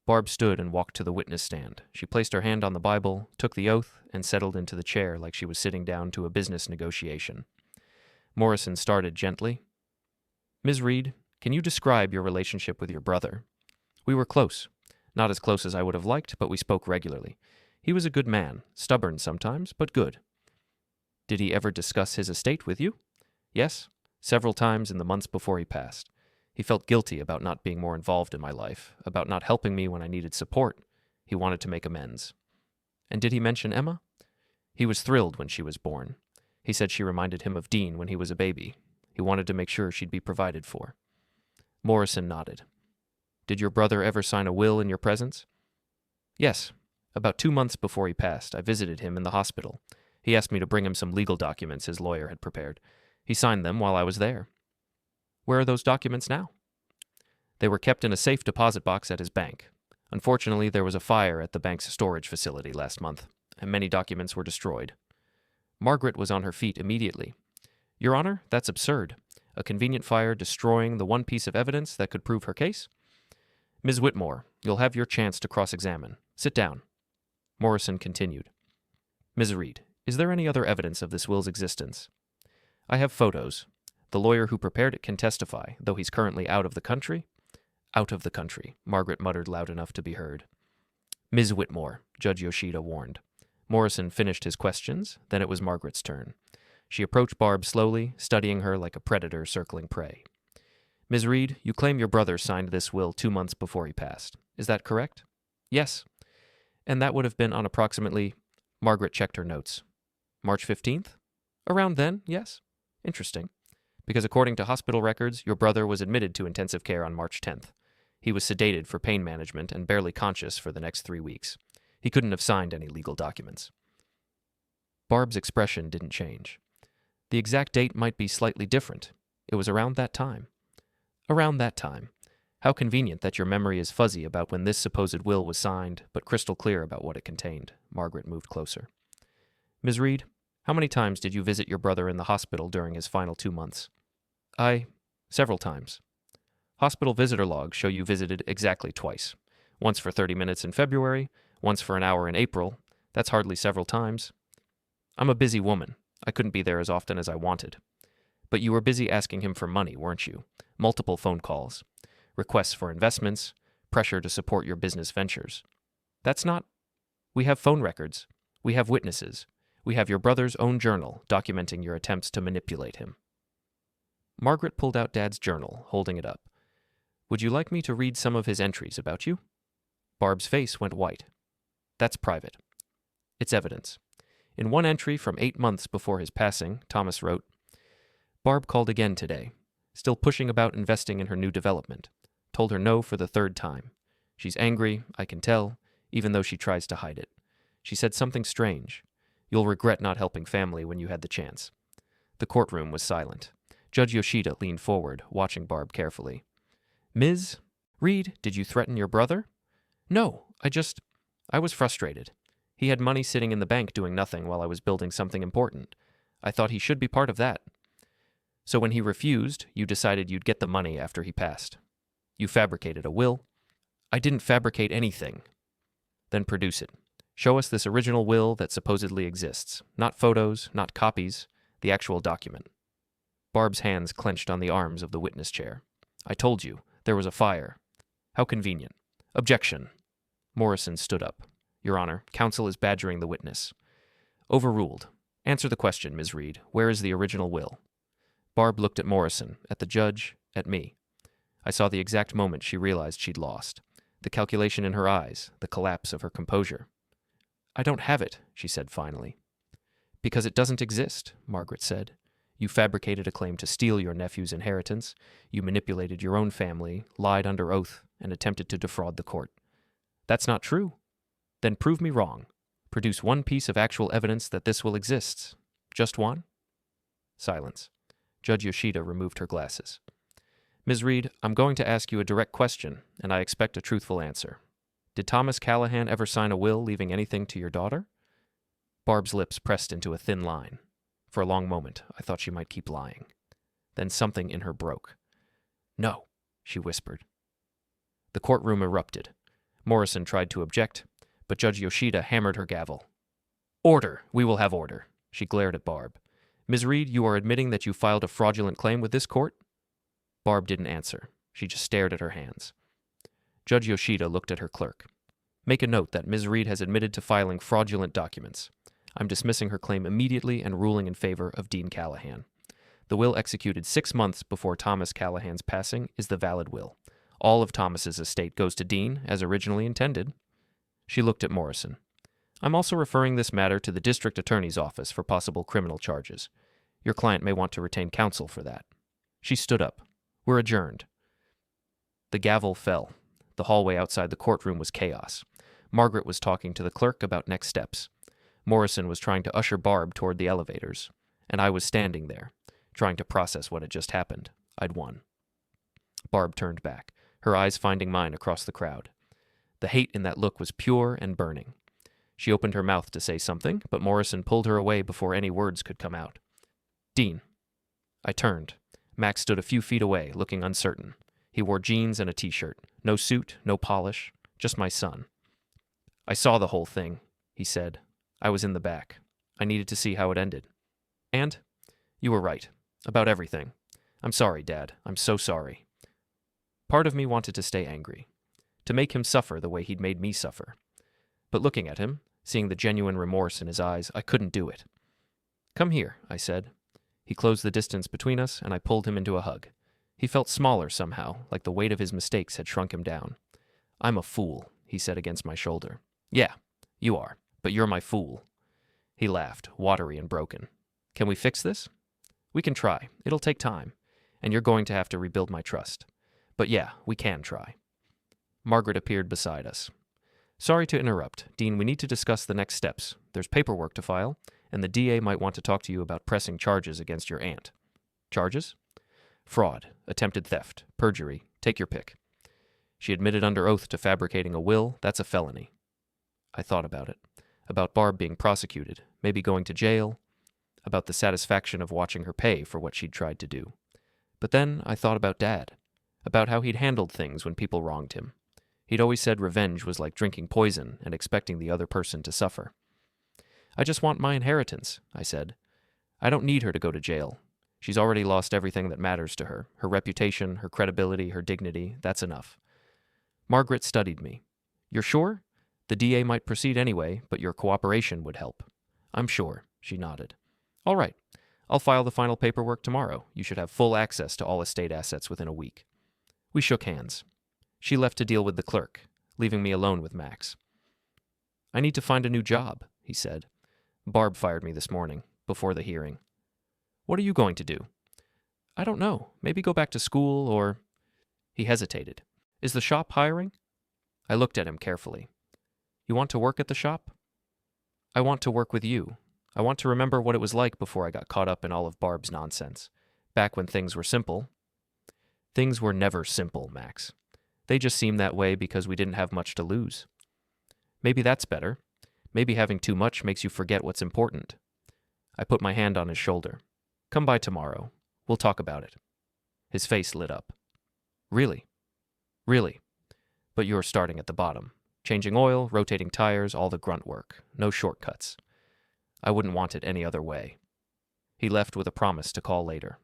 Barb stood and walked to the witness stand. She placed her hand on the Bible, took the oath, and settled into the chair like she was sitting down to a business negotiation. Morrison started gently. Ms. Reed, can you describe your relationship with your brother? We were close. Not as close as I would have liked, but we spoke regularly. He was a good man, stubborn sometimes, but good. Did he ever discuss his estate with you? Yes, several times in the months before he passed. He felt guilty about not being more involved in my life, about not helping me when I needed support. He wanted to make amends. And did he mention Emma? He was thrilled when she was born. He said she reminded him of Dean when he was a baby. He wanted to make sure she'd be provided for. Morrison nodded. Did your brother ever sign a will in your presence? Yes. About 2 months before he passed, I visited him in the hospital. He asked me to bring him some legal documents his lawyer had prepared. He signed them while I was there. Where are those documents now? They were kept in a safe deposit box at his bank. Unfortunately, there was a fire at the bank's storage facility last month, and many documents were destroyed. Margaret was on her feet immediately. Your Honor, that's absurd. A convenient fire destroying the one piece of evidence that could prove her case? Ms. Whitmore, you'll have your chance to cross-examine. Sit down. Morrison continued. Ms. Reed, is there any other evidence of this will's existence? I have photos. The lawyer who prepared it can testify, though he's currently out of the country. Out of the country, Margaret muttered loud enough to be heard. Ms. Whitmore, Judge Yoshida warned. Morrison finished his questions, then it was Margaret's turn. She approached Barb slowly, studying her like a predator circling prey. Ms. Reed, you claim your brother signed this will 2 months before he passed. Is that correct? Yes. And that would have been on approximately... Margaret checked her notes. March 15th? Around then, yes. Interesting. Because according to hospital records, your brother was admitted to intensive care on March 10th. He was sedated for pain management and barely conscious for the next 3 weeks. He couldn't have signed any legal documents. Barb's expression didn't change. The exact date might be slightly different. It was around that time. Around that time. How convenient that your memory is fuzzy about when this supposed will was signed, but crystal clear about what it contained. Margaret moved closer. Ms. Reed, how many times did you visit your brother in the hospital during his final 2 months? Several times. Hospital visitor logs show you visited exactly twice. Once for 30 minutes in February, once for an hour in April. That's hardly several times. I'm a busy woman. I couldn't be there as often as I wanted. But you were busy asking him for money, weren't you? Multiple phone calls. Requests for investments. Pressure to support your business ventures. That's not... We have phone records. We have witnesses. We have your brother's own journal documenting your attempts to manipulate him. Margaret pulled out Dad's journal, holding it up. Would you like me to read some of his entries about you? Barb's face went white. That's private. It's evidence. In one entry from 8 months before his passing, Thomas wrote, Barb called again today, still pushing about investing in her new development. Told her no for the 3rd time. She's angry, I can tell, even though she tries to hide it. She said something strange. You'll regret not helping family when you had the chance. The courtroom was silent. Judge Yoshida leaned forward, watching Barb carefully. Ms. Reed, did you threaten your brother? No, I was frustrated. He had money sitting in the bank doing nothing while I was building something important. I thought he should be part of that. So when he refused, you decided you'd get the money after he passed. You fabricated a will. I didn't fabricate anything. Then produce it. Show us this original will that supposedly exists. Not photos, not copies, the actual document. Barb's hands clenched on the arms of the witness chair. I told you, there was a fire. How convenient. Objection. Morrison stood up. Your Honor, counsel is badgering the witness. Overruled. Answer the question, Ms. Reed. Where is the original will? Barb looked at Morrison, at the judge, at me. I saw the exact moment she realized she'd lost. The calculation in her eyes, the collapse of her composure. I don't have it, she said finally. Because it doesn't exist, Margaret said. You fabricated a claim to steal your nephew's inheritance. You manipulated your own family, lied under oath, and attempted to defraud the court. That's not true. Then prove me wrong. Produce one piece of actual evidence that this will exist. Just one? Silence. Judge Yoshida removed her glasses. Ms. Reed, I'm going to ask you a direct question, and I expect a truthful answer. Did Thomas Callahan ever sign a will leaving anything to your daughter? Barb's lips pressed into a thin line. For a long moment, I thought she might keep lying. Then something in her broke. No, she whispered. The courtroom erupted. Morrison tried to object, but Judge Yoshida hammered her gavel. Order! We will have order. She glared at Barb. Ms. Reed, you are admitting that you filed a fraudulent claim with this court? Barb didn't answer. She just stared at her hands. Judge Yoshida looked at her clerk. Make a note that Ms. Reed has admitted to filing fraudulent documents. I'm dismissing her claim immediately and ruling in favor of Dean Callahan. The will executed 6 months before Thomas Callahan's passing is the valid will. All of Thomas's estate goes to Dean, as originally intended. She looked at Morrison. I'm also referring this matter to the district attorney's office for possible criminal charges. Your client may want to retain counsel for that. She stood up. We're adjourned. The gavel fell. The hallway outside the courtroom was chaos. Margaret was talking to the clerk about next steps. Morrison was trying to usher Barb toward the elevators, and I was standing there, trying to process what had just happened. I'd won. Barb turned back, her eyes finding mine across the crowd. The hate in that look was pure and burning. She opened her mouth to say something, but Morrison pulled her away before any words could come out. Dean. I turned. Max stood a few feet away, looking uncertain. He wore jeans and a t-shirt. No suit, no polish, just my son. I saw the whole thing. he said. I was in the back. I needed to see how it ended. And? You were right. About everything. I'm sorry, Dad. I'm so sorry. Part of me wanted to stay angry. To make him suffer the way he'd made me suffer. But looking at him, seeing the genuine remorse in his eyes, I couldn't do it. Come here, I said. He closed the distance between us, and I pulled him into a hug. He felt smaller somehow, like the weight of his mistakes had shrunk him down. I'm a fool, he said against my shoulder. Yeah, you are, but you're my fool. He laughed, watery and broken. Can we fix this? We can try. It'll take time, and you're going to have to rebuild my trust. But yeah, we can try. Margaret appeared beside us. Sorry to interrupt. Dean, we need to discuss the next steps. There's paperwork to file, and the DA might want to talk to you about pressing charges against your aunt. Charges? Fraud, attempted theft, perjury, take your pick. She admitted under oath to fabricating a will. That's a felony. I thought about it. About Barb being prosecuted, maybe going to jail, about the satisfaction of watching her pay for what she'd tried to do. But then I thought about Dad, about how he'd handled things when people wronged him. He'd always said revenge was like drinking poison and expecting the other person to suffer. I just want my inheritance, I said. I don't need her to go to jail. She's already lost everything that matters to her. Her reputation, her credibility, her dignity, that's enough. Margaret studied me. You're sure? The DA might proceed anyway, but your cooperation would help. I'm sure, she nodded. All right. I'll file the final paperwork tomorrow. You should have full access to all estate assets within a week. We shook hands. She left to deal with the clerk, leaving me alone with Max. I need to find a new job, he said. Barb fired me this morning, before the hearing. What are you going to do? I don't know. Maybe go back to school or... He hesitated. Is the shop hiring? I looked at him carefully. You want to work at the shop? I want to work with you. I want to remember what it was like before I got caught up in all of Barb's nonsense. Back when things were simple. Things were never simple, Max. They just seemed that way because we didn't have much to lose. Maybe that's better. Maybe having too much makes you forget what's important. I put my hand on his shoulder. Come by tomorrow. We'll talk about it. His face lit up. Really? Really? But you're starting at the bottom. Changing oil, rotating tires, all the grunt work. No shortcuts. I wouldn't want it any other way. He left with a promise to call later.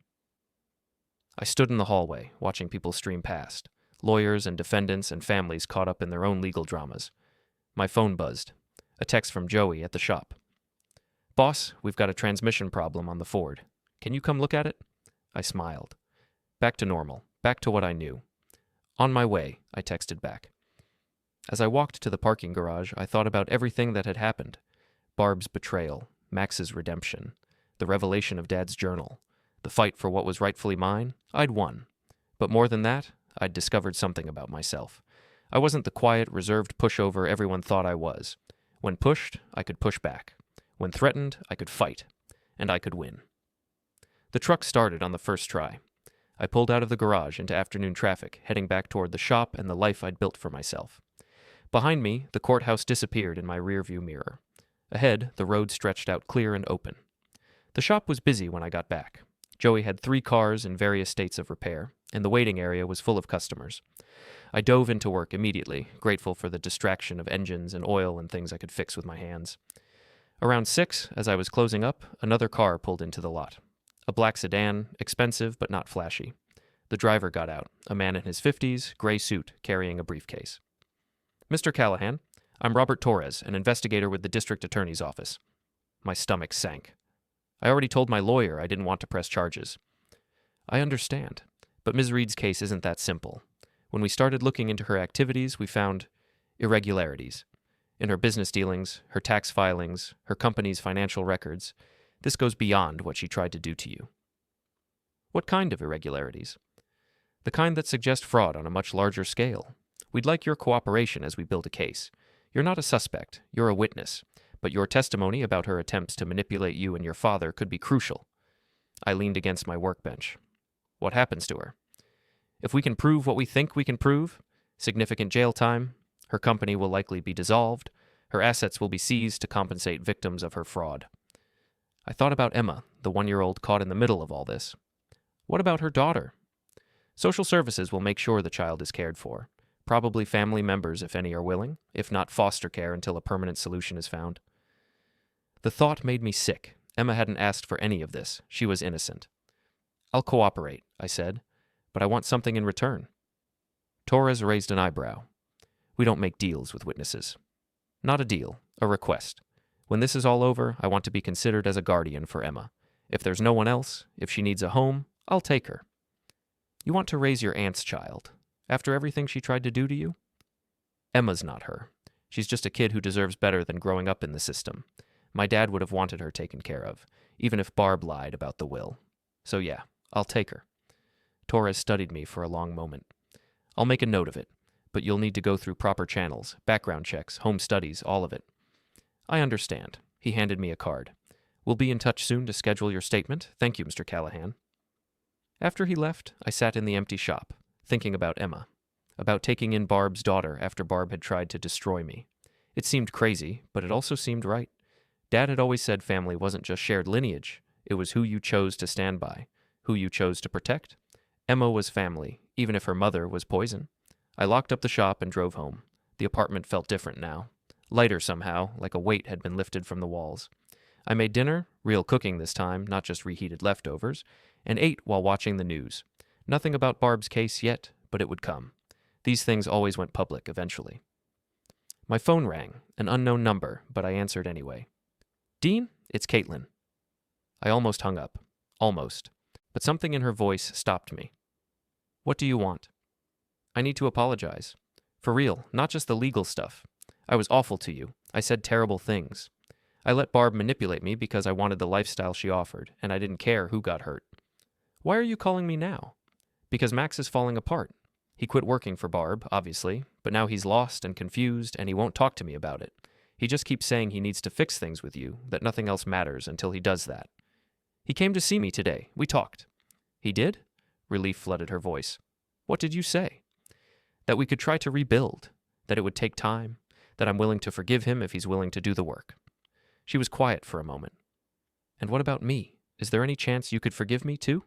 I stood in the hallway, watching people stream past. Lawyers and defendants and families caught up in their own legal dramas. My phone buzzed. A text from Joey at the shop. Boss, we've got a transmission problem on the Ford. Can you come look at it? I smiled. Back to normal. Back to what I knew. On my way, I texted back. As I walked to the parking garage, I thought about everything that had happened. Barb's betrayal, Max's redemption, the revelation of Dad's journal, the fight for what was rightfully mine. I'd won. But more than that, I'd discovered something about myself. I wasn't the quiet, reserved pushover everyone thought I was. When pushed, I could push back. When threatened, I could fight. And I could win. The truck started on the first try. I pulled out of the garage into afternoon traffic, heading back toward the shop and the life I'd built for myself. Behind me, the courthouse disappeared in my rearview mirror. Ahead, the road stretched out clear and open. The shop was busy when I got back. Joey had 3 cars in various states of repair, and the waiting area was full of customers. I dove into work immediately, grateful for the distraction of engines and oil and things I could fix with my hands. Around 6, as I was closing up, another car pulled into the lot. A black sedan, expensive but not flashy. The driver got out, a man in his 50s, gray suit, carrying a briefcase. Mr. Callahan, I'm Robert Torres, an investigator with the district attorney's office. My stomach sank. I already told my lawyer I didn't want to press charges. I understand, but Ms. Reed's case isn't that simple. When we started looking into her activities, we found irregularities. In her business dealings, her tax filings, her company's financial records. This goes beyond what she tried to do to you. What kind of irregularities? The kind that suggest fraud on a much larger scale. We'd like your cooperation as we build a case. You're not a suspect, you're a witness, but your testimony about her attempts to manipulate you and your father could be crucial. I leaned against my workbench. What happens to her? If we can prove what we think we can prove, significant jail time, her company will likely be dissolved, her assets will be seized to compensate victims of her fraud. I thought about Emma, the 1-year-old caught in the middle of all this. What about her daughter? Social services will make sure the child is cared for, Probably family members, if any are willing, if not foster care until a permanent solution is found. The thought made me sick. Emma hadn't asked for any of this. She was innocent. I'll cooperate, I said, but I want something in return. Torres raised an eyebrow. We don't make deals with witnesses. Not a deal, a request. When this is all over, I want to be considered as a guardian for Emma. If there's no one else, if she needs a home, I'll take her. You want to raise your aunt's child, after everything she tried to do to you? Emma's not her. She's just a kid who deserves better than growing up in the system. My dad would have wanted her taken care of, even if Barb lied about the will. So yeah, I'll take her. Torres studied me for a long moment. I'll make a note of it, but you'll need to go through proper channels, background checks, home studies, all of it. I understand. He handed me a card. We'll be in touch soon to schedule your statement. Thank you, Mr. Callahan. After he left, I sat in the empty shop, thinking about Emma, about taking in Barb's daughter after Barb had tried to destroy me. It seemed crazy, but it also seemed right. Dad had always said family wasn't just shared lineage, it was who you chose to stand by, who you chose to protect. Emma was family, even if her mother was poison. I locked up the shop and drove home. The apartment felt different now. Lighter somehow, like a weight had been lifted from the walls. I made dinner, real cooking this time, not just reheated leftovers, and ate while watching the news. Nothing about Barb's case yet, but it would come. These things always went public eventually. My phone rang, an unknown number, but I answered anyway. Dean, it's Caitlin. I almost hung up. Almost. But something in her voice stopped me. What do you want? I need to apologize. For real, not just the legal stuff. I was awful to you. I said terrible things. I let Barb manipulate me because I wanted the lifestyle she offered, and I didn't care who got hurt. Why are you calling me now? Because Max is falling apart. He quit working for Barb, obviously, but now he's lost and confused, and he won't talk to me about it. He just keeps saying he needs to fix things with you, that nothing else matters until he does that. He came to see me today. We talked. He did? Relief flooded her voice. What did you say? That we could try to rebuild, that it would take time, that I'm willing to forgive him if he's willing to do the work. She was quiet for a moment. And what about me? Is there any chance you could forgive me too?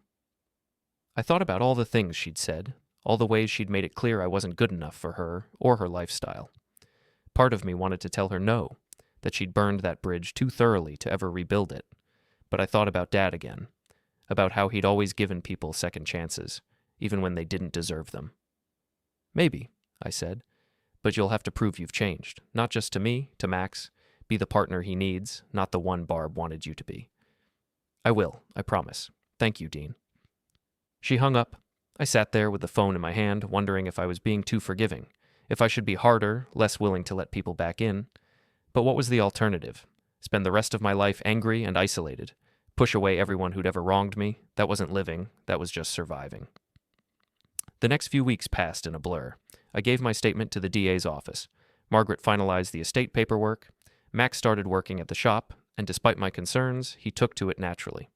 I thought about all the things she'd said, all the ways she'd made it clear I wasn't good enough for her or her lifestyle. Part of me wanted to tell her no, that she'd burned that bridge too thoroughly to ever rebuild it. But I thought about Dad again, about how he'd always given people second chances, even when they didn't deserve them. Maybe, I said, but you'll have to prove you've changed, not just to me, to Max. Be the partner he needs, not the one Barb wanted you to be. I will, I promise. Thank you, Dean. She hung up. I sat there with the phone in my hand, wondering if I was being too forgiving, if I should be harder, less willing to let people back in. But what was the alternative? Spend the rest of my life angry and isolated? Push away everyone who'd ever wronged me? That wasn't living, that was just surviving. The next few weeks passed in a blur. I gave my statement to the DA's office. Margaret finalized the estate paperwork. Max started working at the shop, and despite my concerns, he took to it naturally.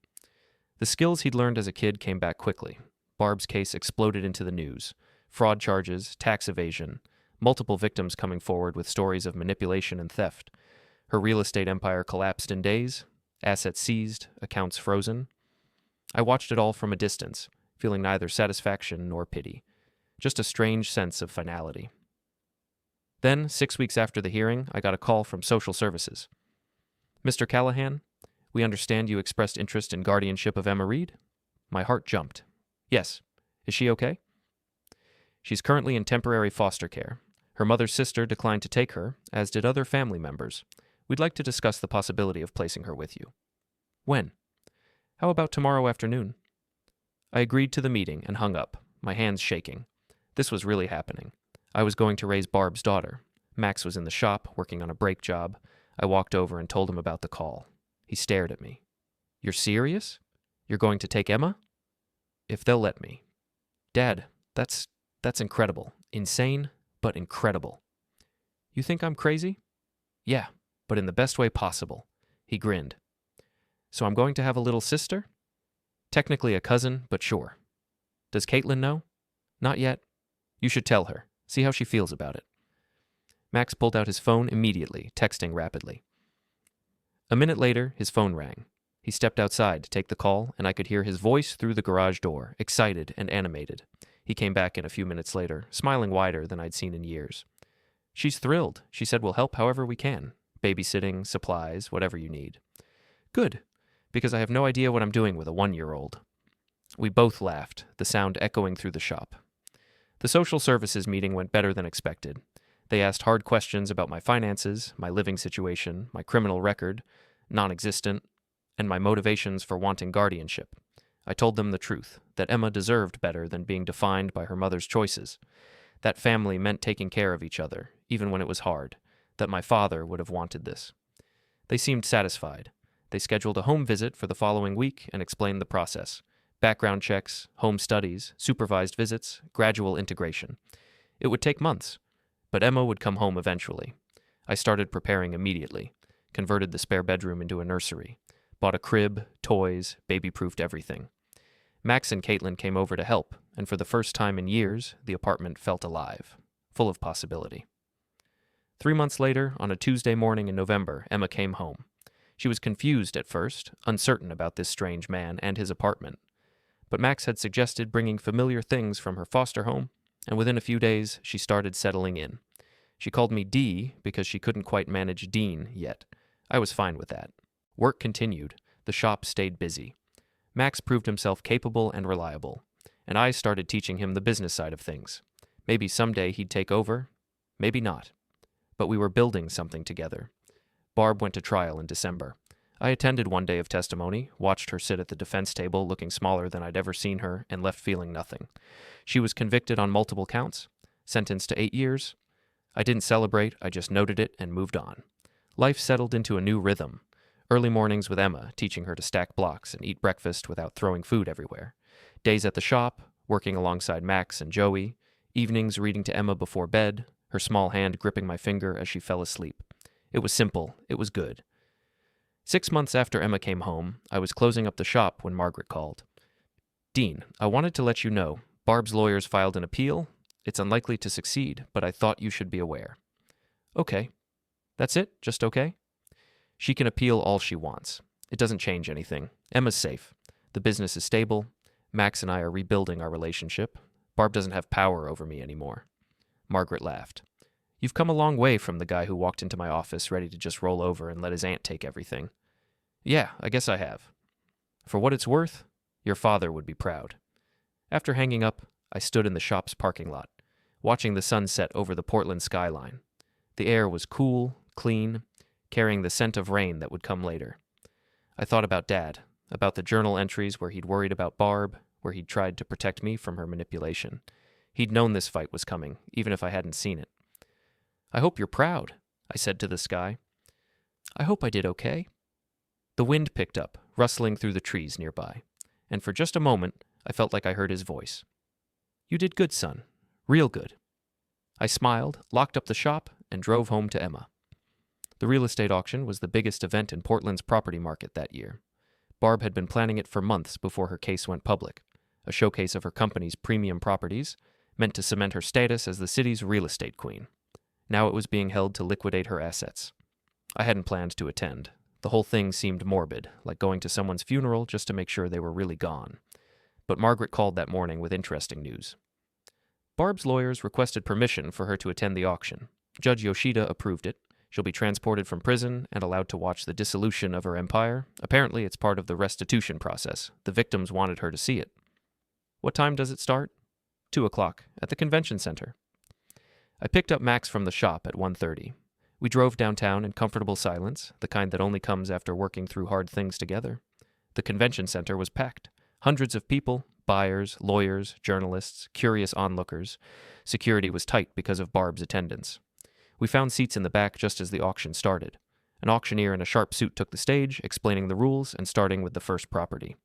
The skills he'd learned as a kid came back quickly. Barb's case exploded into the news. Fraud charges, tax evasion, multiple victims coming forward with stories of manipulation and theft. Her real estate empire collapsed in days, assets seized, accounts frozen. I watched it all from a distance, feeling neither satisfaction nor pity, just a strange sense of finality. Then, 6 weeks after the hearing, I got a call from social services. Mr. Callahan, we understand you expressed interest in guardianship of Emma Reed? My heart jumped. Yes. Is she okay? She's currently in temporary foster care. Her mother's sister declined to take her, as did other family members. We'd like to discuss the possibility of placing her with you. When? How about tomorrow afternoon? I agreed to the meeting and hung up, my hands shaking. This was really happening. I was going to raise Barb's daughter. Max was in the shop, working on a brake job. I walked over and told him about the call. He stared at me. You're serious? You're going to take Emma? If they'll let me. Dad, that's incredible. Insane, but incredible. You think I'm crazy? Yeah, but in the best way possible. He grinned. So I'm going to have a little sister? Technically a cousin, but sure. Does Caitlin know? Not yet. You should tell her. See how she feels about it. Max pulled out his phone immediately, texting rapidly. A minute later, his phone rang. He stepped outside to take the call, and I could hear his voice through the garage door, excited and animated. He came back in a few minutes later, smiling wider than I'd seen in years. She's thrilled. She said we'll help however we can. Babysitting, supplies, whatever you need. Good, because I have no idea what I'm doing with a 1-year-old. We both laughed, the sound echoing through the shop. The social services meeting went better than expected. They asked hard questions about my finances, my living situation, my criminal record, non-existent, and my motivations for wanting guardianship. I told them the truth, that Emma deserved better than being defined by her mother's choices. That family meant taking care of each other, even when it was hard, that my father would have wanted this. They seemed satisfied. They scheduled a home visit for the following week and explained the process. Background checks, home studies, supervised visits, gradual integration. It would take months, but Emma would come home eventually. I started preparing immediately, converted the spare bedroom into a nursery, bought a crib, toys, baby-proofed everything. Max and Caitlin came over to help, and for the first time in years, the apartment felt alive, full of possibility. 3 months later, on a Tuesday morning in November, Emma came home. She was confused at first, uncertain about this strange man and his apartment. But Max had suggested bringing familiar things from her foster home, and within a few days, she started settling in. She called me D because she couldn't quite manage Dean yet. I was fine with that. Work continued. The shop stayed busy. Max proved himself capable and reliable, and I started teaching him the business side of things. Maybe someday he'd take over, maybe not. But we were building something together. Barb went to trial in December. I attended one day of testimony, watched her sit at the defense table looking smaller than I'd ever seen her, and left feeling nothing. She was convicted on multiple counts, sentenced to 8 years. I didn't celebrate, I just noted it and moved on. Life settled into a new rhythm. Early mornings with Emma, teaching her to stack blocks and eat breakfast without throwing food everywhere. Days at the shop, working alongside Max and Joey. Evenings reading to Emma before bed, her small hand gripping my finger as she fell asleep. It was simple. It was good. 6 months after Emma came home, I was closing up the shop when Margaret called. Dean, I wanted to let you know, Barb's lawyers filed an appeal. It's unlikely to succeed, but I thought you should be aware. Okay. That's it? Just okay? She can appeal all she wants. It doesn't change anything. Emma's safe. The business is stable. Max and I are rebuilding our relationship. Barb doesn't have power over me anymore. Margaret laughed. You've come a long way from the guy who walked into my office ready to just roll over and let his aunt take everything. Yeah, I guess I have. For what it's worth, your father would be proud. After hanging up, I stood in the shop's parking lot, watching the sunset over the Portland skyline. The air was cool, clean, carrying the scent of rain that would come later. I thought about Dad, about the journal entries where he'd worried about Barb, where he'd tried to protect me from her manipulation. He'd known this fight was coming, even if I hadn't seen it. I hope you're proud, I said to the sky. I hope I did okay. The wind picked up, rustling through the trees nearby, and for just a moment, I felt like I heard his voice. You did good, son. Real good. I smiled, locked up the shop, and drove home to Emma. The real estate auction was the biggest event in Portland's property market that year. Barb had been planning it for months before her case went public, a showcase of her company's premium properties, meant to cement her status as the city's real estate queen. Now it was being held to liquidate her assets. I hadn't planned to attend. The whole thing seemed morbid, like going to someone's funeral just to make sure they were really gone. But Margaret called that morning with interesting news. Barb's lawyers requested permission for her to attend the auction. Judge Yoshida approved it. She'll be transported from prison and allowed to watch the dissolution of her empire. Apparently, it's part of the restitution process. The victims wanted her to see it. What time does it start? 2 o'clock, at the convention center. I picked up Max from the shop at 1:30. We drove downtown in comfortable silence, the kind that only comes after working through hard things together. The convention center was packed. Hundreds of people, buyers, lawyers, journalists, curious onlookers. Security was tight because of Barb's attendance. We found seats in the back just as the auction started. An auctioneer in a sharp suit took the stage, explaining the rules and starting with the first property.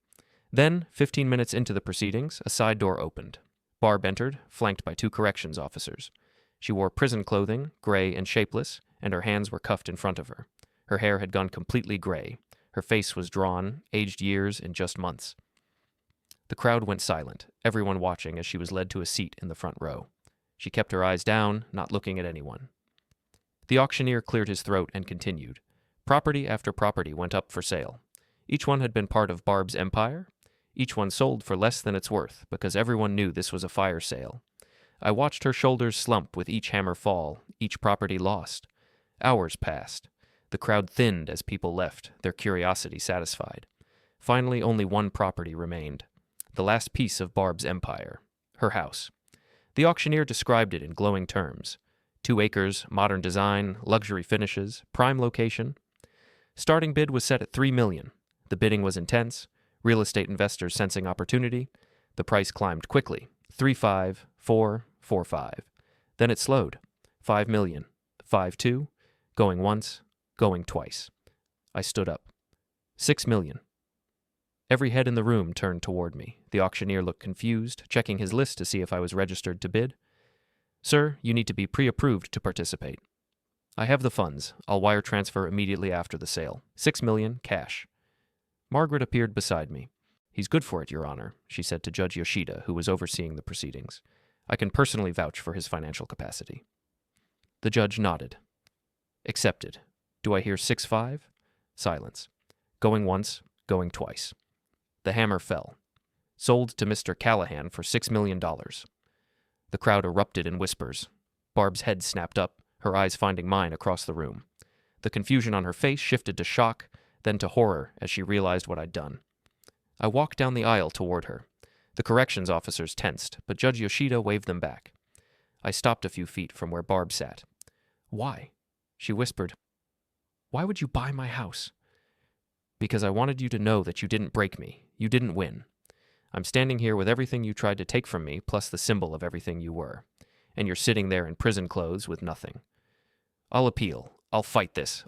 Then, 15 minutes into the proceedings, a side door opened. Barb entered, flanked by 2 corrections officers. She wore prison clothing, gray and shapeless, and her hands were cuffed in front of her. Her hair had gone completely gray. Her face was drawn, aged years in just months. The crowd went silent, everyone watching as she was led to a seat in the front row. She kept her eyes down, not looking at anyone. The auctioneer cleared his throat and continued. Property after property went up for sale. Each one had been part of Barb's empire. Each one sold for less than it's worth because everyone knew this was a fire sale. I watched her shoulders slump with each hammer fall, each property lost. Hours passed. The crowd thinned as people left, their curiosity satisfied. Finally, only one property remained. The last piece of Barb's empire. Her house. The auctioneer described it in glowing terms. 2 acres, modern design, luxury finishes, prime location. Starting bid was set at $3 million. The bidding was intense, real estate investors sensing opportunity. The price climbed quickly. 3.5, 4, 4.5. Then it slowed. $5 million. 5.2. Going once, going twice. I stood up. $6 million. Every head in the room turned toward me. The auctioneer looked confused, checking his list to see if I was registered to bid. Sir, you need to be pre-approved to participate. I have the funds. I'll wire transfer immediately after the sale. $6 million, cash. Margaret appeared beside me. He's good for it, Your Honor, she said to Judge Yoshida, who was overseeing the proceedings. I can personally vouch for his financial capacity. The judge nodded. Accepted. Do I hear 6.5? Silence. Going once, going twice. The hammer fell. Sold to Mr. Callahan for $6 million. The crowd erupted in whispers. Barb's head snapped up, her eyes finding mine across the room. The confusion on her face shifted to shock, then to horror as she realized what I'd done. I walked down the aisle toward her. The corrections officers tensed, but Judge Yoshida waved them back. I stopped a few feet from where Barb sat. Why? She whispered. Why would you buy my house? Because I wanted you to know that you didn't break me. You didn't win. I'm standing here with everything you tried to take from me, plus the symbol of everything you were. And you're sitting there in prison clothes with nothing. I'll appeal. I'll fight this.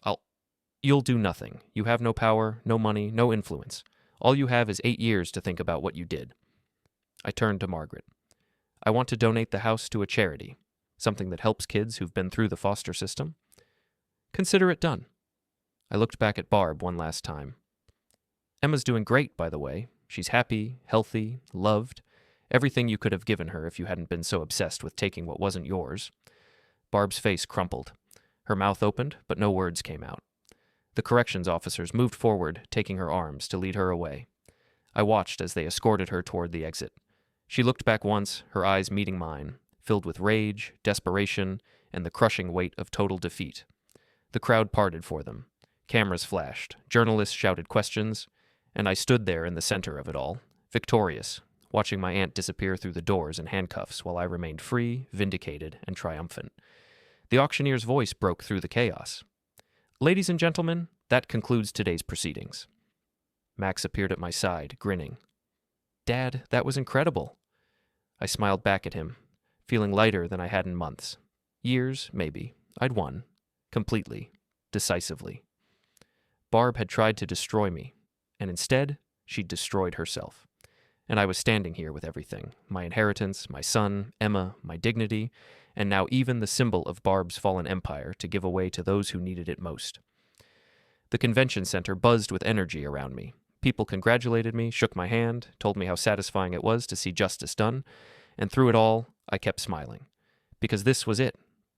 You'll do nothing. You have no power, no money, no influence. All you have is 8 years to think about what you did. I turned to Margaret. I want to donate the house to a charity, something that helps kids who've been through the foster system. Consider it done. I looked back at Barb one last time. Emma's doing great, by the way. She's happy, healthy, loved. Everything you could have given her if you hadn't been so obsessed with taking what wasn't yours. Barb's face crumpled. Her mouth opened, but no words came out. The corrections officers moved forward, taking her arms to lead her away. I watched as they escorted her toward the exit. She looked back once, her eyes meeting mine, filled with rage, desperation, and the crushing weight of total defeat. The crowd parted for them. Cameras flashed, journalists shouted questions, and I stood there in the center of it all, victorious, watching my aunt disappear through the doors in handcuffs while I remained free, vindicated, and triumphant. The auctioneer's voice broke through the chaos. Ladies and gentlemen, that concludes today's proceedings. Max appeared at my side, grinning. Dad, that was incredible. I smiled back at him, feeling lighter than I had in months. Years, maybe. I'd won. Completely. Decisively. Barb had tried to destroy me, and instead, she'd destroyed herself. And I was standing here with everything. My inheritance, my son, Emma, my dignity, and now even the symbol of Barb's fallen empire to give away to those who needed it most. The convention center buzzed with energy around me. People congratulated me, shook my hand, told me how satisfying it was to see justice done, and through it all, I kept smiling. Because this was it.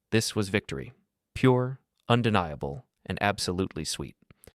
This was victory. Pure, undeniable, and absolutely sweet.